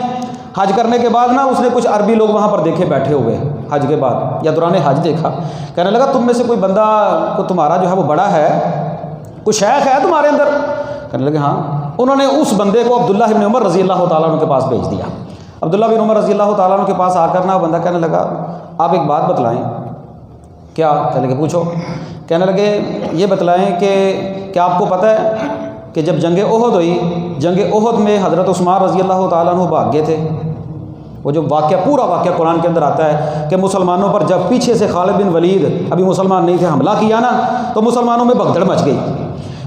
हज करने के बाद ना उसने कुछ अरबी लोग वहाँ पर देखे बैठे हुए, हज के बाद या दौरान हज देखा, कहने लगा तुम में से कोई बंदा को तुम्हारा जो है वो बड़ा है, कोई शेख है तुम्हारे अंदर? कहने लगे हाँ। उन्होंने उस बंदे को अब्दुल्लाह इब्न उमर रज़ी अल्लाह ताला अन्हु के पास भेज दिया। अब्दुल्लाह बिन उमर रज़ी अल्लाह ताला अन्हु के पास आकर ना बंदा कहने लगा आप एक बात बतलाएं। क्या? कहने लगे पूछो। कहने लगे ये बतलाएं कि क्या आपको पता है कि जब जंग ओहद हुई, जंग ओहद में हज़रत उस्मान रज़ी अल्लाह ताला अन्हु भाग गए थे। वो जो वाक़या पूरा वाक़या कुरान के अंदर आता है कि मुसलमानों पर जब पीछे से खालिद बिन वलीद, अभी मुसलमान नहीं थे, हमला किया ना, तो मुसलमानों में भगदड़ मच गई।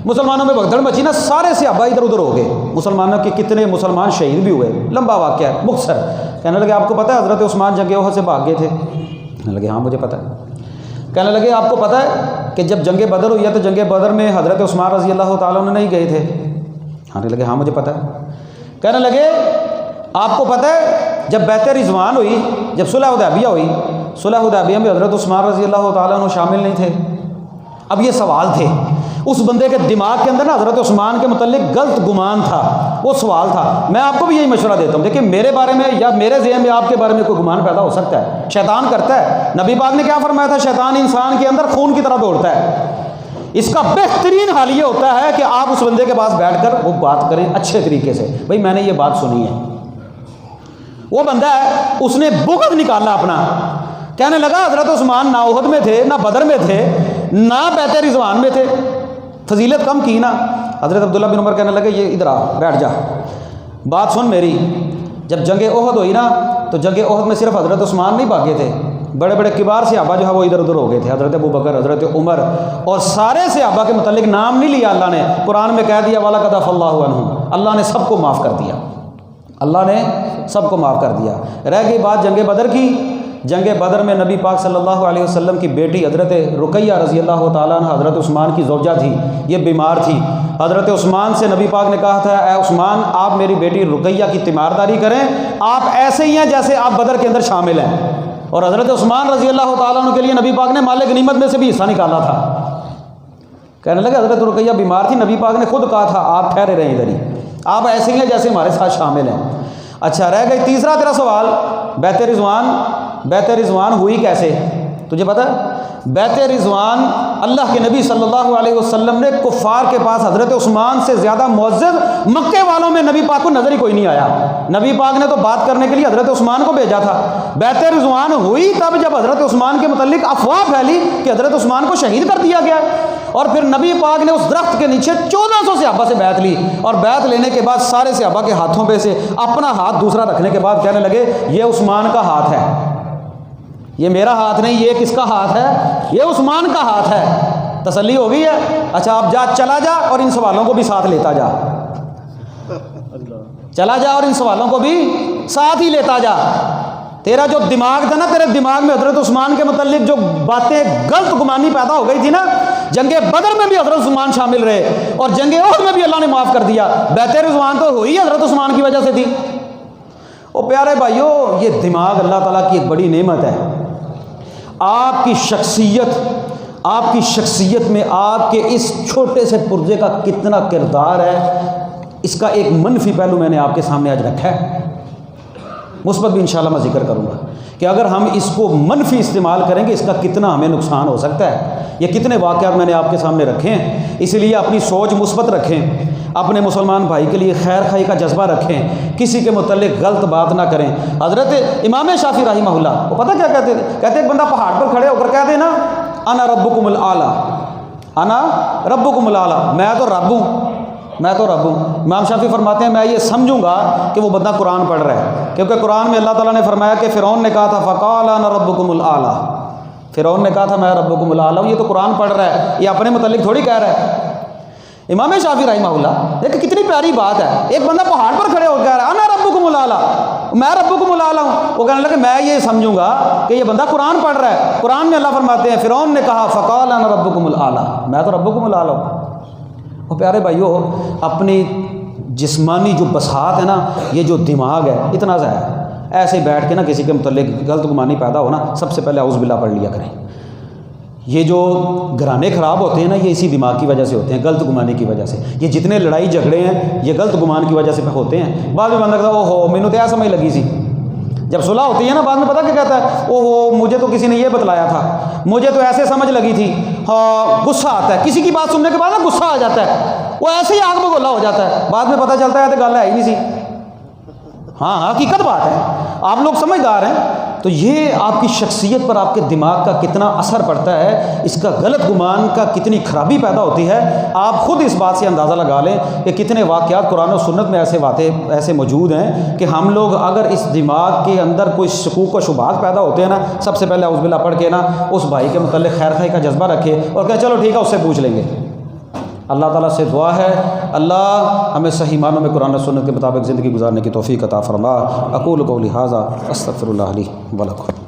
मुसलमानों में भगदड़ मची ना, सारे सहाबा इधर उधर हो गए, मुसलमानों के कितने मुसलमान शहीद भी हुए। लंबा वाक़या है, मुख्तसर। कहने लगे आपको पता है हज़रत उस्मान जंग ओहद से भाग गए थे? कहने लगे हाँ मुझे पता है। कहने लगे आपको पता है कि जब जंग बदर हुई है तो जंग बदर में हज़रत उस्मान रज़ी अल्लाह ताला अन्हु नहीं गए थे? कहने लगे हाँ मुझे पता है। कहने लगे आपको पता है जब बैत रिज़वान हुई, जब सुलह हुदैबिया हुई, सुलह हुदैबिया में हज़रत उस्मान रज़ी अल्लाह ताला अन्हु शामिल नहीं थे? अब ये सवाल थे उस बंदे के दिमाग के अंदर ना, हज़रत उस्मान के मुतल्लिक गलत गुमान था, वो सवाल था। मैं आपको भी यही मशवरा देता हूँ, देखिए मेरे बारे में या मेरे ज़हन में आपके बारे में कोई गुमान पैदा हो सकता है, शैतान करता है। नबी पाक ने क्या फरमाया था? शैतान इंसान के अंदर खून की तरह दौड़ता है। इसका बेहतरीन हाल ये होता है कि आप उस बंदे के पास बैठकर वो बात करें अच्छे तरीके से, भाई मैंने ये बात सुनी है। वो बंदा है उसने बुग़्ज़ निकाला अपना, कहने लगा हज़रत उस्मान ना ओहद में थे, ना बदर में थे, ना बैत रिज़वान में थे, फजीलत कम की ना। हज़रत अब्दुल्लाह बिन उमर कहने लगे ये इधर आ, बैठ जा, बात सुन मेरी। जब जंग ओहद हुई ना, तो जंग ओहद में सिर्फ हज़रत उस्मान नहीं भागे थे, बड़े बड़े किबार सहाबा जो है वो इधर उधर हो गए थे। हज़रत अबू बकर, हज़रत उमर और सारे सहाबा के मुतल्लिक नाम नहीं लिया अल्लाह ने, कुरान में कह दिया वाला कदा फल्लाहु अन्हुम, अल्लाह ने सबको माफ़ कर दिया, अल्लाह ने सबको माफ़ कर दिया। रह गई बात जंग बदर की। जंग बदर में नबी पाक सल्लल्लाहु अलैहि वसल्लम की बेटी हज़रत रुकैया रज़ी अल्लाह ताला अन्हा हज़रत उस्मान की ज़ौजा थी, ये बीमार थी। हज़रत उस्मान से नबी पाक ने कहा था ए उस्मान आप मेरी बेटी रुकैया की तीमारदारी करें, आप ऐसे ही हैं जैसे आप बदर के अंदर शामिल हैं। और हज़रत उस्मान रज़ी अल्लाह ताला अन्हु के लिए नबी पाक ने माल गनीमत में से भी हिस्सा निकाला था। कहने लगे हज़रत रुकैया बीमार थी, नबी पाक ने खुद कहा था आप ठहरे रहें इधर ही, आप ऐसे ही हैं जैसे हमारे साथ शामिल हैं। अच्छा रह गई तीसरा तेरा सवाल, बैत रिज़वान। बैत रिज़वान हुई कैसे तुझे पता है? बैत रिज़वान अल्लाह के नबी सल्लल्लाहु अलैहि वसल्लम ने कुफ़ार के पास हज़रत उस्मान से ज़्यादा मुअज़्ज़ज़ मक्के वालों में नबी पाक को नज़र ही कोई नहीं आया। नबी पाक ने तो बात करने के लिए हज़रत उस्मान को भेजा था। बैत रिज़वान हुई तब जब हज़रत उस्मान के मुतल्लिक अफवाह फैली कि हज़रत उस्मान को शहीद कर दिया गया। और फिर नबी पाक ने उस दरख्त के नीचे 1400 सहाबा से बैत ली, और बैत लेने के बाद सारे सहाबा के हाथों पे से अपना हाथ दूसरा रखने के बाद कहने लगे ये उस्मान का हाथ है, ये मेरा हाथ नहीं, ये किसका हाथ है? ये उस्मान का हाथ है। तसल्ली हो गई है? अच्छा आप जा, चला जा और इन सवालों को भी साथ लेता जा, चला जा और इन सवालों को भी साथ ही लेता जा। तेरा जो दिमाग था ना, तेरे दिमाग में हज़रत उस्मान के मुतल्लिक जो बातें गलत गुमानी पैदा हो गई थी ना, जंग बदर में भी हज़रत उस्मान शामिल रहे और जंग उहद में भी अल्लाह ने माफ़ कर दिया। बैत रिज़वान तो हुई हज़रत उस्मान की वजह से थी। ओ प्यारे भाइयों, ये दिमाग अल्लाह ताला की एक बड़ी नेमत है। आपकी शख्सियत में आपके इस छोटे से पुर्जे का कितना किरदार है, इसका एक मनफी पहलू मैंने आपके सामने आज रखा है। मुस्बत भी इंशाल्लाह मैं जिक्र करूँगा कि अगर हम इसको मनफी इस्तेमाल करेंगे इसका कितना हमें नुकसान हो सकता है। ये कितने वाक़यात मैंने आपके सामने रखे हैं। इसलिए अपनी सोच मुस्बत रखें, अपने मुसलमान भाई के लिए खैर खाई का जज्बा रखें, किसी के मुतल्लिक गलत बात ना करें। हज़रत इमाम शाफ़ी रहमहुल्लाह वो पता क्या कहते थे? कहते एक बंदा पहाड़ पर खड़े होकर कह देना अना रब्बुकुमुल आला, अना रब्बुकुमुल आला, मैं तो रब हूँ, मैं तो रब हूँ। इमाम शाफ़ी फरमाते हैं मैं ये समझूंगा कि वो बंदा कुरान पढ़ रहा है, क्योंकि कुरान में अल्लाह ताला ने फरमाया कि फ़िरौन ने कहा था फ़क़ाल अना रब्बुकुमुल आला, फ़िरौन ने कहा था मैं रब्बुकुमुल आला हूँ। ये तो कुरान पढ़ रहा है, ये अपने मुतल्लिक थोड़ी कह रहा है। इमाम शाफ़ी रहमहुल्लाह देखिए कितनी प्यारी बात है। एक बंदा पहाड़ पर खड़े होकर कह रहा है अना रब्बुकुमुल आला, मैं रब्बुकुमुल आला हूँ। वो कहने लगे मैं ये समझूंगा कि ये बंदा कुरान पढ़ रहा है। कुरान में अल्लाह फरमाते हैं फ़िरौन ने कहा फ़क़ाल अना रब्बुकुमुल आला, मैं तो रब्बुकुमुल आला हूँ। और प्यारे भाइयों, अपनी जिस्मानी जो बसात है ना, ये जो दिमाग है इतना सा है, ऐसे बैठ के ना किसी के मुतल्लिक गलत गुमानी पैदा हो ना, सबसे पहले औज़ बिल्लाह पढ़ लिया करें। ये जो घराने ख़राब होते हैं ना, ये इसी दिमाग की वजह से होते हैं, गलत गुमानी की वजह से। ये जितने लड़ाई झगड़े हैं ये गलत गुमान की वजह से होते हैं। बाद में बंदा कहता है ओहो मैनू तो यह समझ लगी सी। जब सुलह होती है ना, बाद में पता क्या कहता है, ओहो मुझे तो किसी ने ये बतलाया था, मुझे तो ऐसे समझ लगी थी। हाँ, गुस्सा आता है किसी की बात सुनने के बाद ना, गुस्सा आ जाता है, वो ऐसे ही आग में गोला हो जाता है। बाद में पता चलता है तो गल है ही नहीं सी। हाँ हाँ, हकीकत बात है, आप लोग समझदार हैं। तो ये आपकी शख्सियत पर आपके दिमाग का कितना असर पड़ता है, इसका गलत गुमान का कितनी खराबी पैदा होती है, आप ख़ुद इस बात से अंदाज़ा लगा लें कि कितने वाक़यात कुरान और सुन्नत में ऐसे बातें ऐसे मौजूद हैं कि हम लोग अगर इस दिमाग के अंदर कोई शकूक व शुबहात पैदा होते हैं ना, सबसे पहले औज़ बिल्लाह पढ़ के ना उस भाई के मुतल्लिक़ खैर खाई का जज्बा रखें और कहें चलो ठीक है उससे पूछ लेंगे। अल्लाह ताला से दुआ है अल्लाह हमें सही मानों में कुरान और सुन्नत के मुताबिक ज़िंदगी गुजारने की तौफ़ीक़ अता फ़रमा। अक़ूलु क़ौली हाज़ा अस्तग़फ़िरुल्लाह ली व लकुम।